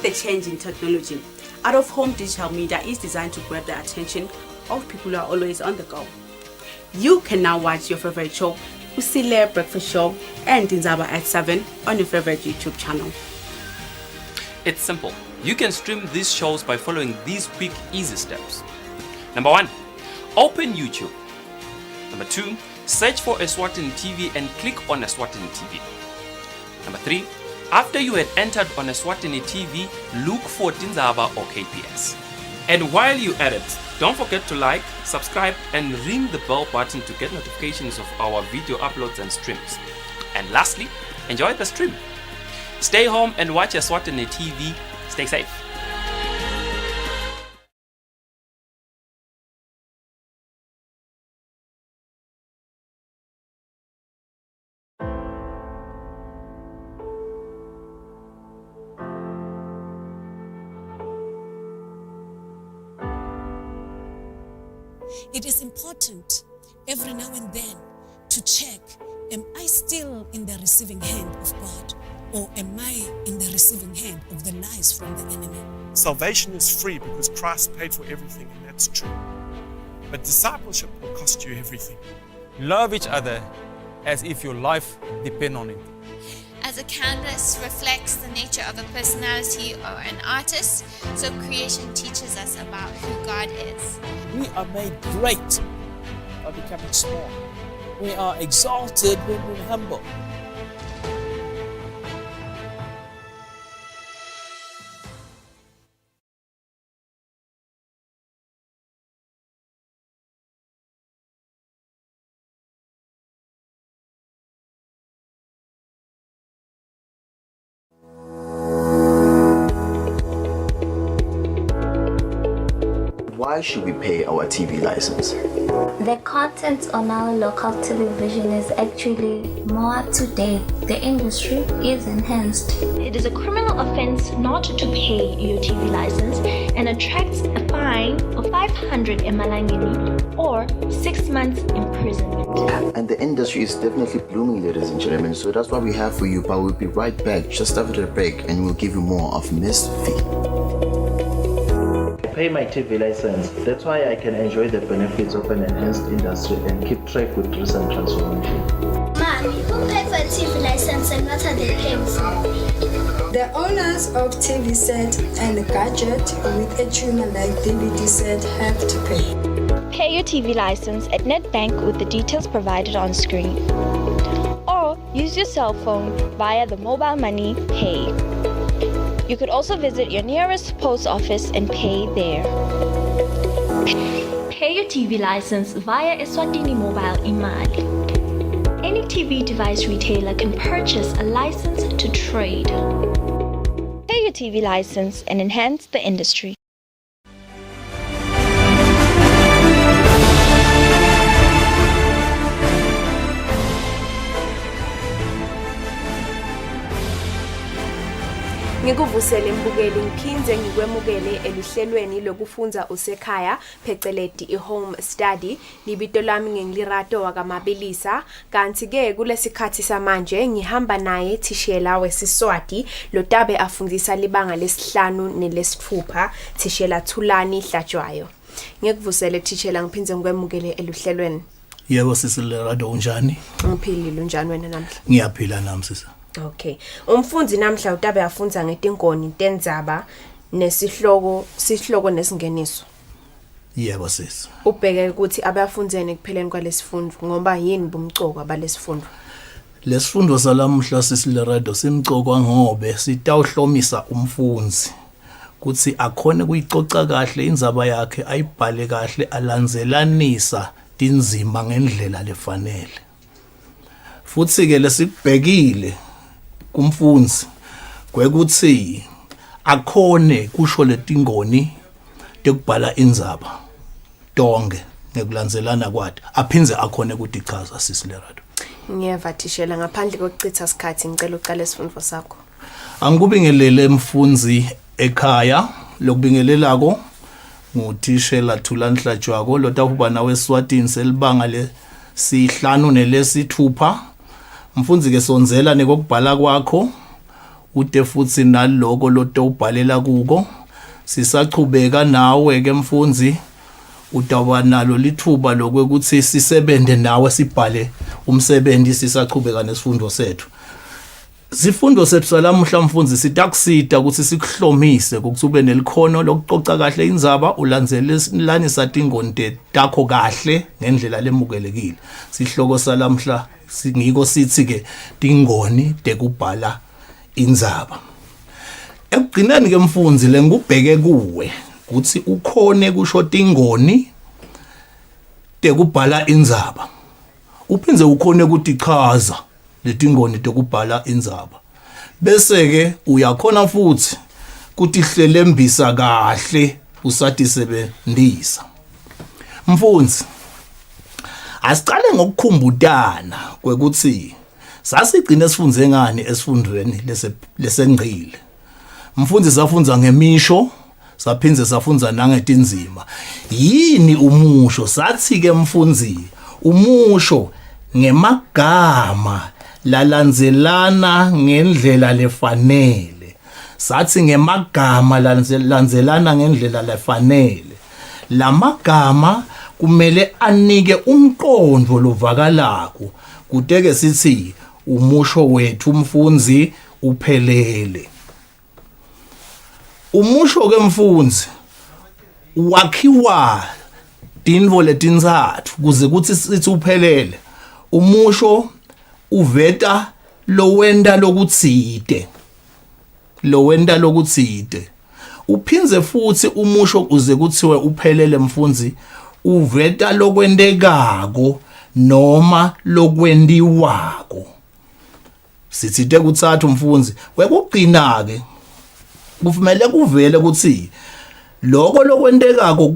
The change in technology, out-of-home digital media is designed to grab the attention of people who are always on the go. You can now watch your favorite show, Usile Breakfast Show and Dinzaba at 7 on your favorite YouTube channel. It's simple. You can stream these shows by following these quick, easy steps. Number 1, open YouTube. Number 2, search for Eswatini TV and click on Eswatini TV. Number 3, after you had entered on Eswatini TV, look for Dinzaba or KPS. And while you're at it, don't forget to like, subscribe and ring the bell button to get notifications of our video uploads and streams. And lastly, enjoy the stream. Stay home and watch Eswatini TV. Stay safe. It is important every now and then to check, am I still in the receiving hand of God, or am I in the receiving hand of the lies from the enemy? Salvation is free because Christ paid for everything, and that's true. But discipleship will cost you everything. Love each other as if your life depends on it. As a canvas reflects the nature of a personality or an artist, so creation teaches us about who God is. We are made great by becoming small. We are exalted when we're humble. Why should we pay our TV license? The content on our local television is actually more up to date. The industry is enhanced. It is a criminal offense not to pay your TV license and attracts a fine of 500 emalangeni or 6 months imprisonment. And the industry is definitely blooming, ladies and gentlemen. So that's what we have for you. But we'll be right back just after the break, and we'll give you more of Miss V. Pay my TV license. That's why I can enjoy the benefits of an enhanced industry and keep track with recent transformation. Mommy, who paid for a TV license and what are they paying for? The owners of TV set and a gadget with a tuner like DVD set have to pay. Pay your TV license at NetBank with the details provided on screen. Or use your cell phone via the mobile money pay. You could also visit your nearest post office and pay there. Pay your TV license via Eswatini Mobile Imali. Any TV device retailer can purchase a license to trade. Pay your TV license and enhance the industry. Ngikuvusele mbukeli ngiphinze ngikwemukele eluhlelweni lokufunza usekhaya pheceledi i-home study. Libito lami ngengilirato wakamabilisa, kanti ke kulesikhathi samanje ngihamba naye Thishela weSiswati lotabe afundisa libanga lesihlanu nelesithupha, Thishela Thulani Hlatshwayo. Ngikuvusele Thishela ngiphinze ngikwemukele eluhlelweni. Yebo sisilerato unjani? Ngiphilile unjani wena namhla? Ngiyaphila nami sisi. Okay. Umfundzi namhla utabe afunza ngetinkoni tendzaba nesihloko nesingeniso. Yebo sisi. Ubheke ukuthi abafundzene kupheleni kwalesifundo ngoba yini bumcoko abalesifundo. Lesifundo salamhla sisilerato simcoko ngobe sitawuhlomisa umfundzi kuthi akhone kuyicoca kahle indzaba yakhe, ayibhale kahle, alandzelanisa tinzima ngendlela lefanele. Futhi ke lesibhekile kumfundzi kwekuthi akhone kusho letingoni tekubhala indzaba tonke ngekulandzelana kwathi, aphinze akhone kutichaza sisilerato. Ngiyeva Thishela, ngaphandle kokuchitha isikhathi ngicela uqale isifundo sakho. Angikubingelele mfundzi ekhaya, lokubingelelako nguThishela Thulani Hlatshwayo lotakuba nawe Eswatini selibanga lesihlanu nelesithupha. Mfundzi ke sonzela nekubhala kwakho ude futhi naloko lotobhalela kuko. Sisachubeka nawe ke mfundzi utaba nalo lithuba lokuthi sisebende nawe sibhale umsebenzi sisachubeka nesifundo sethu. Sifundo sethu salamhla mfundzi sitakusita ukuthi sikuhlomise ukuthi ube nelikhono lokucoca kahle indzaba, ulandzelanisa tingoni takho kahle ngendlela lemukelekile. Sihloko salamhla ngiko sithi ke tingoni tekubhala indzaba. Ekugcineni ke mfundzi lengubheke kuwe ukuthi ukhone kusho tingoni tekubhala indzaba, uphinze ukhone kutichaza letingoni tekubhala indzaba, bese ke uyakhona futhi kutihlelembisa kahle usatisebenzisa. Mfundzi, asicale ngokukhumbutana kwekuthi sasigcina sifunze ngani esifundweni lesengcile. Mfundzi safunza ngemisho, saphindze safundza nangetindzima. Yini umusho? Sathi ke mfundzi, umusho ngemagama lalandzelana ngendlela lefanele. Sathi ngemagama lalandzelana ngendlela lefanele. Lamagama kumele anike umqondo lovakalako. Kuteke sithi umusho wethu mfundzi uphelele. Umusho ke mfundzi wakhiwa tintfo letintsatfu kuze kuthi sithi uphelele. Umusho uveta lowenta lokutsite. Uphinze futhi umusho uze kuthiwe uphelele mfundzi uveta lokwentekako noma lokwendiwako. Sithite kutsathu mfundzi wekugcina ke kufanele kuvele ukuthi lokho lokwentekako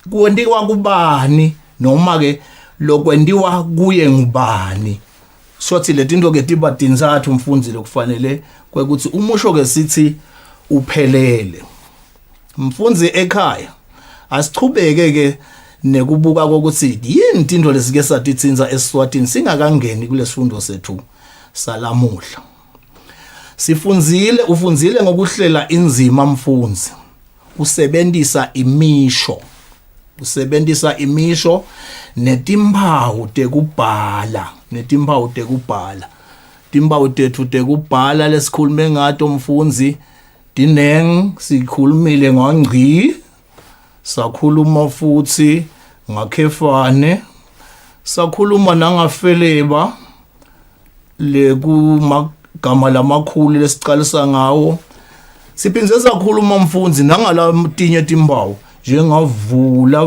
kwendiwa kubani noma ke lokwendiwa kuye ngubani. Sothi letinto ke tiba tintsathu mfundzi lokufanele kwekuthi umusho ke sithi uphelele. Mfundzi ekhaya asichubeke ke nekubuka ukuthi yini into lesike satitsinza eSwatini singakangeni kulesifundo sethu salamuhla. Ufunzile ngokuhlela inzima mfundzi. Usebenzisa imisho netimphawu tekubhala. Timphawu tethu tekubhala lesikhulume ngato mfundzi dineng sikhulumile ngangci, sakhuluma futhi ngakhefane, sakhuluma nangafeleba lekumagama lamakhulu lesicalisa ngawo. Siphindze sakhuluma mfundzi nangalatinye timphawu njengavula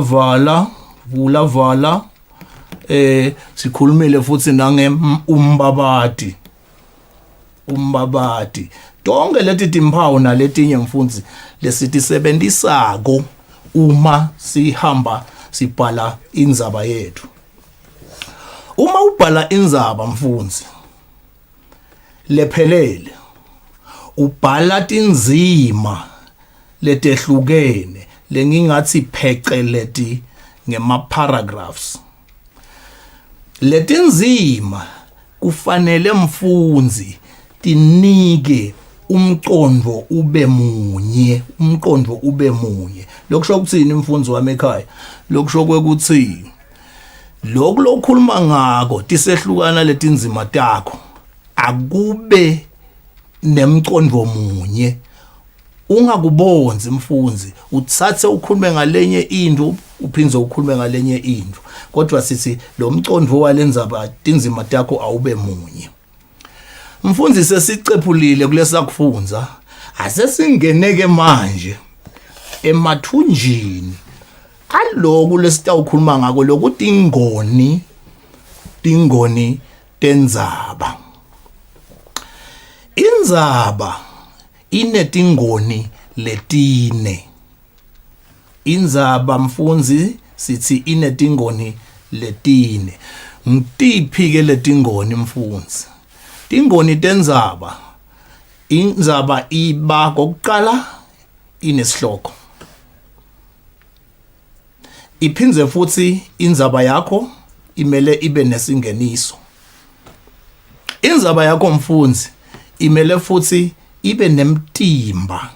vala sikhulumile futhi nange umbabati. Tonke leti timphawu naletinye mfundzi lesitisebenzisako uma sihamba sibhala indzaba yethu. Uma ubhala indzaba mfundzi lephelele ubhala tindzima letehlukene lengingathi pheceleti ngema-paragraphs. Letindzima kufanele mfundzi tinike umqondo ube munye. Lokusho kuthini mfundzi wami ekhaya? Lokusho kwekuthi lokho lokhuluma ngako tisehlukana letindzima takho akube nemqondo munye. Ungakubonzi mfundzi uthathe ukhulume ngalenye into uphindze ukhulume ngalenye into, kodwa sithi lo mqondo walendzaba tindzima takho awube munye. Mfundzi sesicephulile kulesa kufunza, asesingeneke manje emathunjini aloku lesitawukhuluma ngako lokhu tingoni tendzaba. Indzaba inetingoni letine. Indzaba mfundzi sithi inetingoni letine. Ngitiphi ke letingoni mfundzi? Tingoni tendzaba. Indzaba iba kokuqala inesihloko. Iphindze futhi indzaba yakho imele ibe nesingeniso. Indzaba yakho mfundzi imele futhi ibe nemtimba.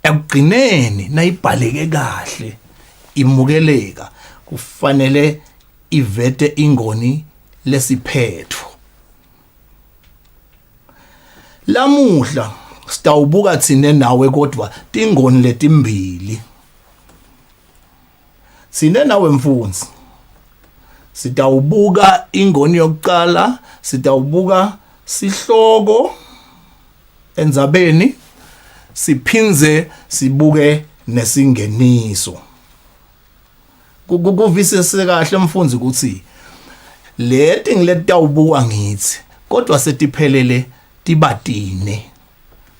Ekugcineni nayibhaleke kahle imukeleka kufanele ivete ingoni lesiphetho. Lamuhla sitawubuka tsine nawe kodwa tingoni letimbili. Sine nawe mfundzi sitawubuka ingoni yokuqala, sitawubuka sihloko endzabeni, siphindze sibuke nesingeniso. Kuvisise kahle mfundzi ukuthi leti ngiletawubuka ngithi kodwa setiphelele tibatine.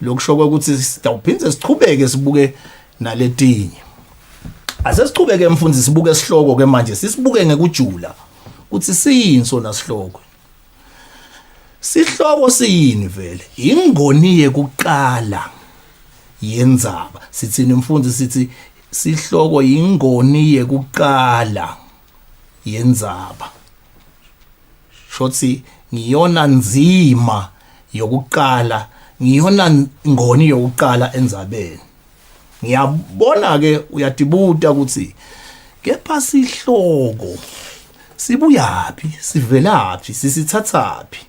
Lokusho ukuthi sitawuphindze sichubeke sibuke naletinye. Asesichubeke mfundzi sibuke sihloko ke manje sisibuke ngekujula ukuthi siyini sona sihloko. Sihloko siyini vele? Ingoni yekuqala yendzaba. Sithini mfundzi sithi sihloko ingoni yekuqala yendzaba. Shotsi ngiyona nzima yokuqala, ngiyona ngoni yokuqala endzabeni. Ngiyabona ke uyatibuta ukuthi kepha sihloko sibuyaphi, sivelaphi, sisithathaphi.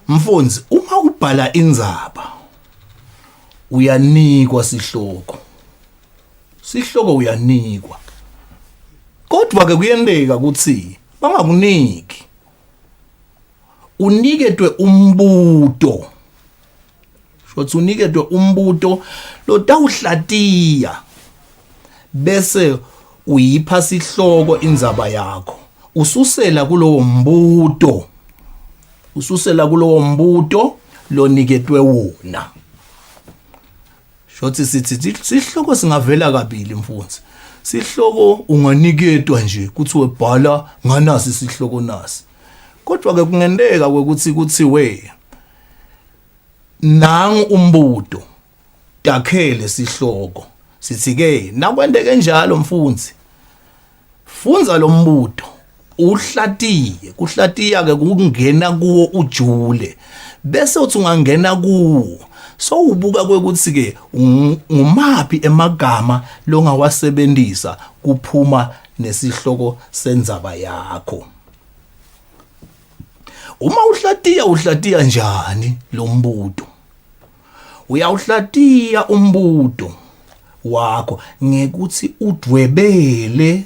Mfundzi, uma ubhala indzaba uyanikwa sihloko. Sihloko uyanikwa. Kodwa ke kuyendeka ukuthi bangakuniki. Uniketwe umbuto. Shothi uniketwe umbuto lotawuhlatiya. Bese uyipha sihloko indzaba yakho. Ususela kulowo mbuto. Ususela kulowo mbuto loniketwe wona. Shothi sithi sihloko singavela kabili mfundzi. Sihloko unganiketwa nje kuthi webhala nganasi sihloko nasi. Kodwa ke kungendeka ukuthi we nangu umbuto takhele sihloko. Sithi ke nakwendeke njalo mfundzi. Funza lo mbuto uhlatiye, kuhlatiya ke kungena kuwo ujule. Bese uthi ungangena kuwo so ubuka kwekuthi ke ngumapi emagama longawasebenzisa kuphuma nesihloko sendzaba yakho. Uma uhlatiya njani lo mbuto? Uyawuhlatiya umbuto wakho ngekuthi udwebele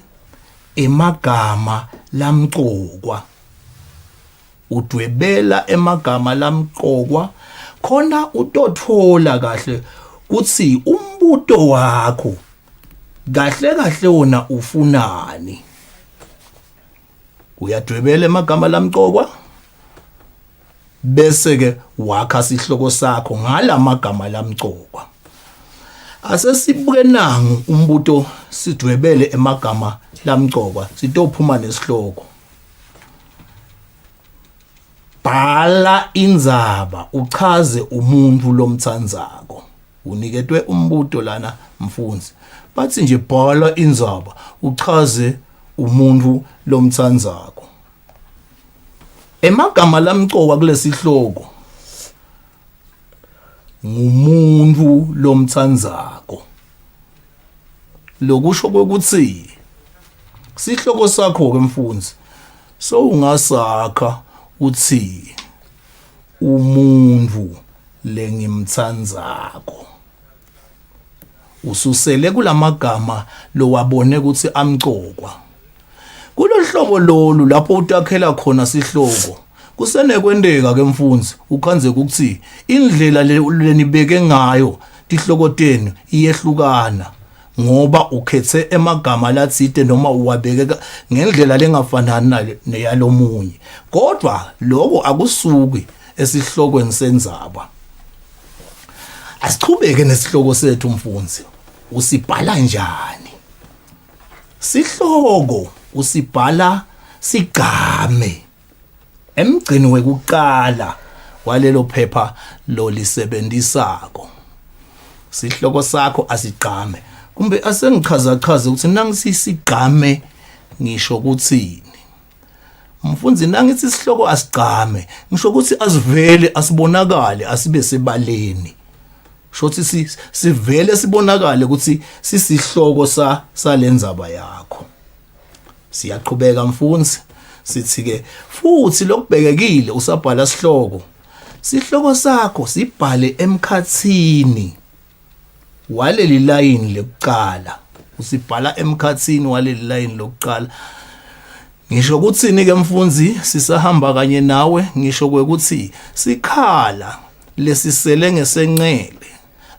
emagama lamqokwa. Udwebela emagama lamqokwa khona utothola kahle kuthi umbuto wakho kahle wona ufunani. Uyadwebela emagama lamqokwa bese ke wakha sihloko sakho ngalamagama lamqokwa. Asesibuke nangu umbuto sidwebele emagama lamqokwa sitophuma nesihloko. Bhala indzaba uchaze umuntu lomthandzako. Uniketwe umbuto lana mfundzi. Bathi nje bhala indzaba uchaze umuntu lomthandzako. Emagama lamqokwa kulesihloko ngumuntu lomthandzako. Lokusho ukuthi sihloko sakho ke mfundzi so ungasakha uthi umuntu lengimthandzako. Ususele kulamagama lo wabone ukuthi amqokwa. Kulohlobo lolu lapho utakhela khona sihloko. Kusenekwendeka ke mfundzi ukhanze ukuthi indlela lenibeke ngayo tihloko tenu iyehlukana ngoba ukhethe emagama latsite noma uwabeke ngendlela lengafanani neyalomunye. Kodwa lokho akusuki esihlokweni sendzaba. Asichubeke nesihloko sethu mfundzi. Usibhala njani? Sihloko usibhala sigame. Emgcini wekuqala walelo phepha lo lisebenzisako. Sihloko sakho asigame. Kumbe asengichaza ukuthi nangisisigame ngisho ukuthini. Mfundzi nangithi isihloko asigame ngisho ukuthi asivele asibonakale asibe sebaleni. Shothi sivele sibonakale ukuthi sisihloko salendzaba yakho. Siyaqhubeka mfundzi sithi ke futhi lokubhekekile usabhala sihloko. Sihloko sakho sibhale emkhatsini waleli line lokuqala. Usibhala emkhatsini waleli line lokuqala. Ngisho ukuthini ke mfundzi sisahamba kanye nawe ngisho kwekuthi sikhala lesisele ngesenqele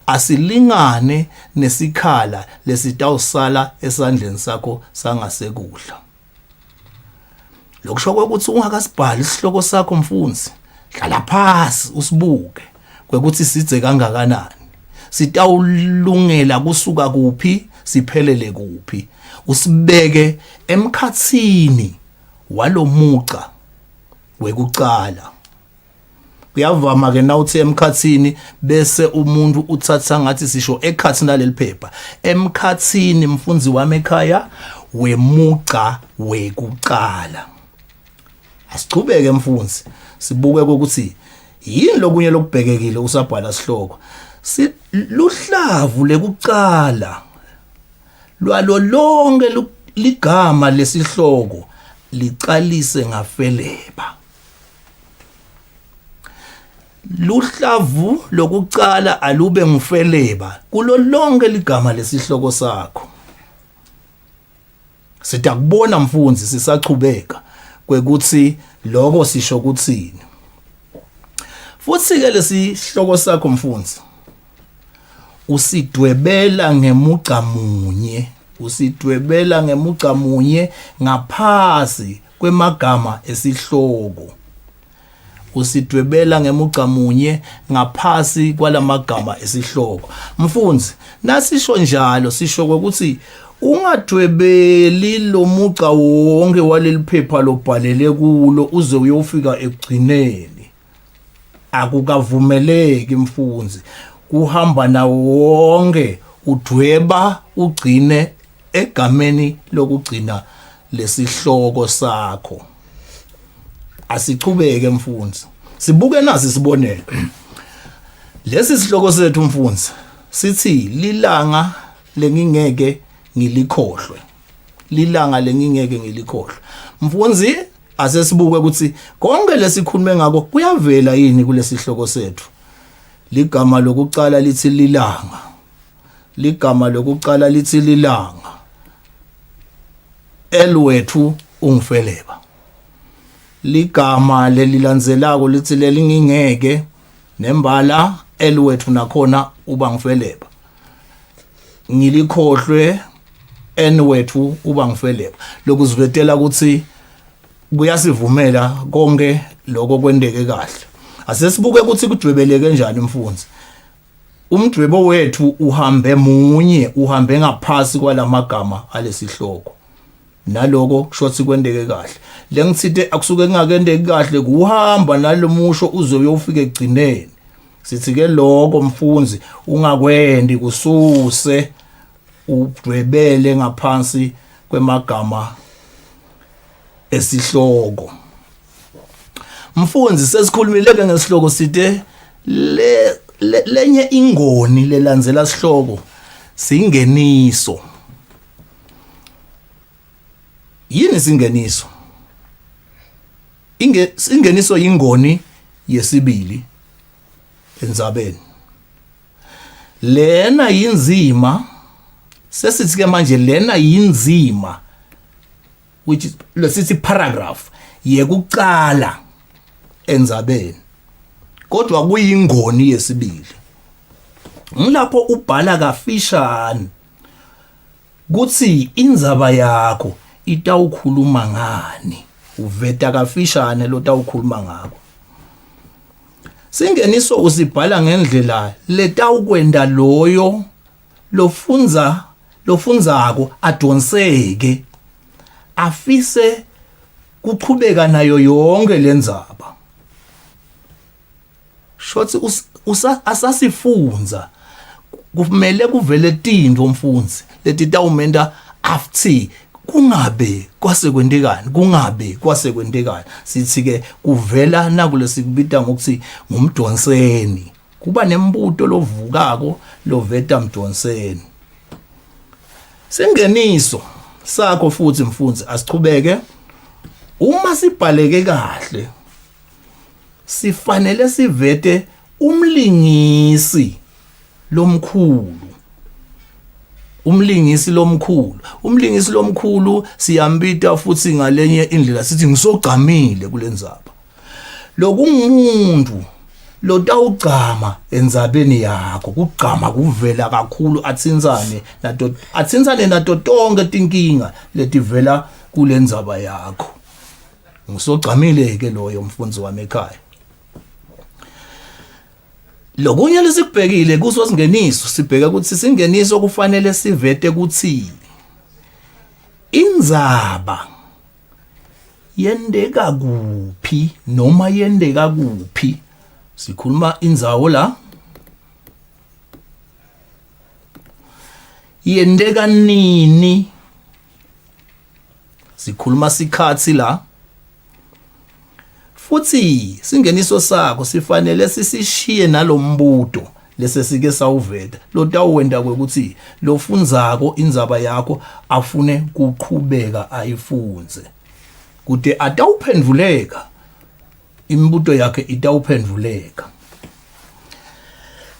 asilingane nesikhala lesitawusala esandleni sakho sangasekudla. Lokusho ukuthi ungakasibhali isihloko sakho mfundzi hlala phasi usibuke kwekuthi sidze kangakanani. Sitawulungela kusuka kuphi siphelele kuphi. Usibeke emkhatsini walomuqa wekuqala. kuyavama ke nawuthi emkhathini bese umuntu uthatha ngathi sisho ekhathini laleli phepha emkhathini mfundzi wami ekhaya wemuca wekuqala. Asichubeke mfundzi sibuke ukuthi yini lokunye lokubhekekile usabhala sihloko si luhlavu lekuqala lwalo lonke ligama lesihloko liqalise ngafeleba. Luhlavu lokuqala alube ngufeleba kulo lonke ligama lesihloko sakho. Sitakubona mfundzi sisachubeka kwekuthi lokho sisho ukuthini. Futhi ke lesihloko sakho mfundzi usidwebela ngemuca munye ngaphasi kwemagama esihloko. Usidwebela ngemuca munye ngaphasi kwalamagama esihloko. Mfundzi nasisho njalo sisho ukuthi ungadwebeli lo muca wonke waleli phepha lobhalele kulo uze uyofika ekugcineni. Akukavumeleki mfundzi kuhamba na wonke udweba ugcine egameni lokugcina lesihloko sakho. Asichubeke mfundzi sibuke nasi sibonele. Lesi sihloko sethu mfundzi sithi lilanga lengingeke ngilikhohlwe. Lilanga lengingeke ngilikhohlwe. Mfundzi asesibuke ukuthi konke lesikhulume ngako kuyavela yini kulesihloko sethu. Ligama lokuqala lithi lilanga. Ligama lokuqala lithi lilanga. Elwethu ungifeleba. Ligama lelilandzelako lithi lelingingeke nembala elwethu nakhona uba ngifeleba. Ngilikhohlwe enwethu uba ngifeleba. Lokuzivetela ukuthi kuyasivumela konke lokho kwendeke kahle. Asesibuke ukuthi kudwebeleke kanjani mfundzi. Umdwebo wethu uhambe ngaphasi kwalamagama alesihloko. Naloko kushothi kwendeke kahle. Lengithite akusuke ngakendeke kahle kuhamba nalomusho uze uyofika egcineni. Sithi ke lokho mfundzi ungakwendi kususe udwebele ngaphansi kwemagama esihloko. Mfundzi sesikhulumileke ngesihloko sithe lenye ingoni lelandzela sihloko singeniso. Yini singeniso? Ingeniso yingoni yesibili endzabeni. Lena yinzima sesithi ke manje lena yinzima which is lesithi paragraph yekuqala endzabeni. Kodwa kuyingoni yesibili. Ngilapho ubhala kafishane kuthi indzaba yakho itawukhuluma ngani. Uveta kafishane lotawukhuluma ngako. Singeniso usibhala ngendlela letawukwenda loyo lofundzako adonseke afise kuchubeka nayo yonke lendzaba. Shotsi asasifunza kumele kuvele tintfo mfundzi letitawumenta after kungabe kwasekwentekani. Sithi ke kuvela nakulesikubita ngokuthi ngumdonseni. Kuba nembuto lovukako loveta mdonseni. Singeniso sakho futhi mfundzi asichubeke. Uma sibhaleke kahle sifanele sivete umlingisi lomkhulu. Umlingisi lomkhulu siyambita futhi ngalenye indlela sithi ngisogqamile kulendzaba. Lokungumuntu lotawugcama endzabeni yakho. Kugcama kuvela kakhulu atsinzane nato tonke tinkinga letivela kulendzaba yakho. Ngisogqamile ke loyo mfundzi wami ekhaya. Lokunye lesikubhekile kuso singeniso sibheka ukuthi singeniso kufanele sivete ukuthi indzaba yendeka kuphi noma yendeka kuphi sikhuluma indzawo la yendeka nini, sikhuluma sikhathi la, futhi singeniso sakho sifanele sisishiye nalombuto lesesike sawuveta lo tawuwenda ukuthi lo fundzako indzaba yakho afune kuqhubeka ayifunze kude atawuphendvuleka imibuto yakhe itawuphendvuleka.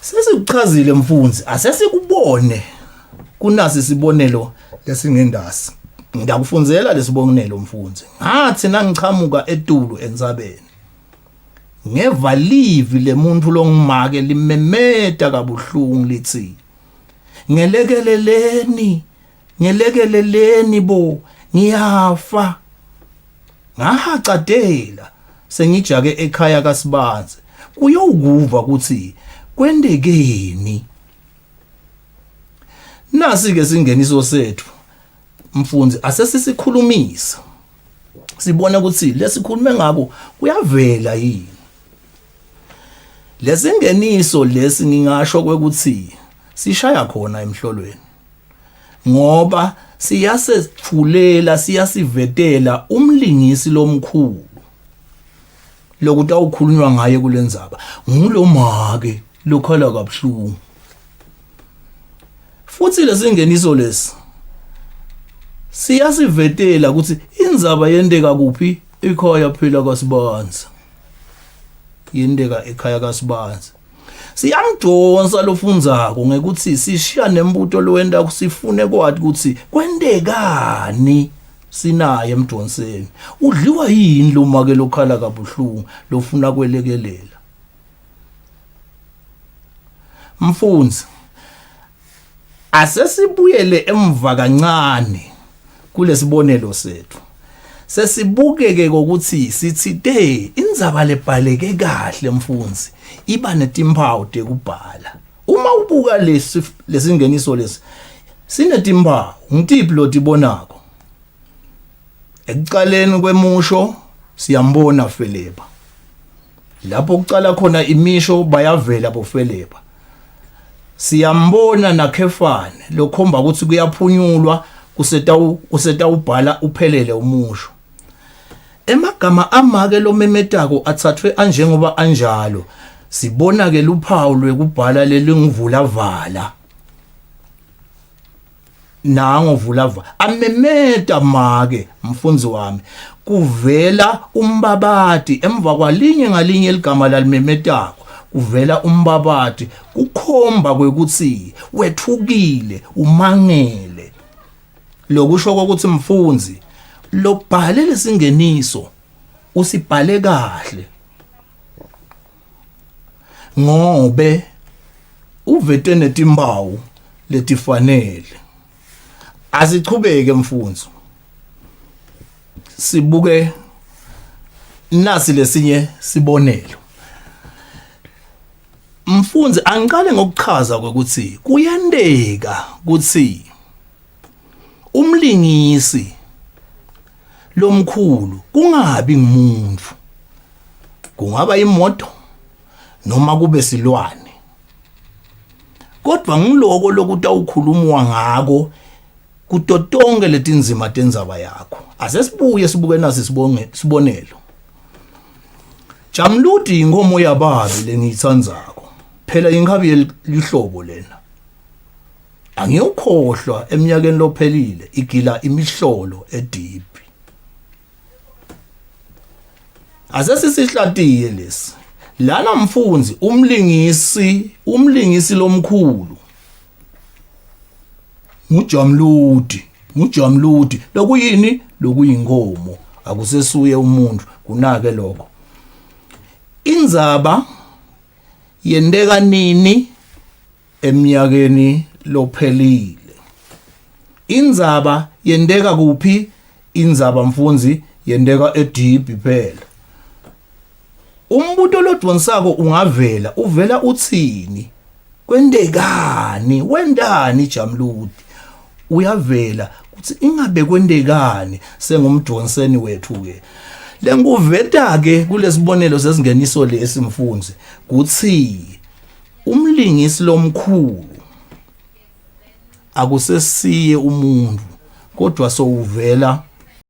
Sesikuchazile mfundzi, asesikubone kunasi isibonelo lesingendasi. Ngiyakufunzela lesibonelo mfundzi. Ngathi nangichamuka etulu entsabeni, ngeva livi lemuntu longimake limemeta kabuhlungu lithi, ngelekeleleni bo, ngiyafa. Ngahacatela sengijake ekhaya kaSibanzi kuyowukuva ukuthi kwendekeni. Nasi ke singeniso sethu mfundzi asesisikhulumisa sibona ukuthi lesikhulume ngako kuyavela yini. Lesingeniso lesi ngingasho ukuthi sishaya khona emhlolweni ngoba siyasethulela siyasivetela umlingisi lomkhulu lokuthi awukhulunywa ngaye kulendzaba ngulomake lokhala kabuhlungu. Futhi lesingeniso lesi siyasivetela ukuthi indzaba yendeka kuphi ekhaya phela kaSibanzi, yendeka ekhaya kaSibanzi. Siyamdonsa lofundzako ngekuthi sishiya nembuto lowenda kusifune kwathi ukuthi kwendekani sinaye emdonseni, udliwa yini lo make lokhala kabuhlungu lofuna kwelekelela. Mfundzi, asesibuyele emva kancane kulesibonelo sethu. Sesibukeke ukuthi sithite indzaba lebhaleke kahle mfundzi iba netimpawu tekubhala. Uma ubuka lesingeniso lesi sinetimpawu, ngitiphi lo tibonako? Ekuqaleni kwemusho siyambona Felepa. Lapho kucala khona imisho bayavela boFelepa. Siyambona naKhefane lokhomba ukuthi kuyaphunyulwa kusetawubhala uphelele umusho. Emagama amake lo memetako athathwe anjengoba anjalo sibona ke luphawu lwekubhala lelingivula vala. Nango vulava amemeta make mfundzi wami kuvela umbabati emva kwalinye ngalinye ligama lalimemetako kuvela umbabati kukhomba kwekuthi wethukile umangele. Lokusho ukuthi mfundzi lo bhale lesingeniso usibhale kahle ngobe uvete netimpawu letifanele. Asichubeke mfundzi sibuke nasi lesinye sibonelo. Mfundzi angiqale ngokuchaza ukuthi kuyandeka ukuthi umlingisi lomkhulu kungabi ngumuntu, kungaba imoto noma kube silwane, kodwa ngiloko lokuthi awukhulumwa ngako kutotonke letinzima tendzaba yakho. Asesibuye sibuke nasi sibonelo. Jamludi inkomo yababi lengiyitsandzako, phela ingakabi lihlobo lena. Angiyokhohlwa eminyakeni lophelile igila imihlolo edipi. Asesisihlatiye lesi. Lana mfundzi umlingisi lomkhulu ngujamludi lokuyini lokuyinkomo akusesuye umuntu kunake lokho. Indzaba yendeka nini eminyakeni lophelile. Indzaba yendeka kuphi? Indzaba mfundzi yendeka edipi phela. Umbuto lodvonsako ungavela uvela utsini kwendekani wendani Jamludi uyavela ukuthi ingabe kwendekani sengumdvonseni wethu ke Lenguveta ke kulesibonelo sesingeniso lesimfunzi kuthi umlingisi lomkhulu akusesiye umuntu kodwa sowuvela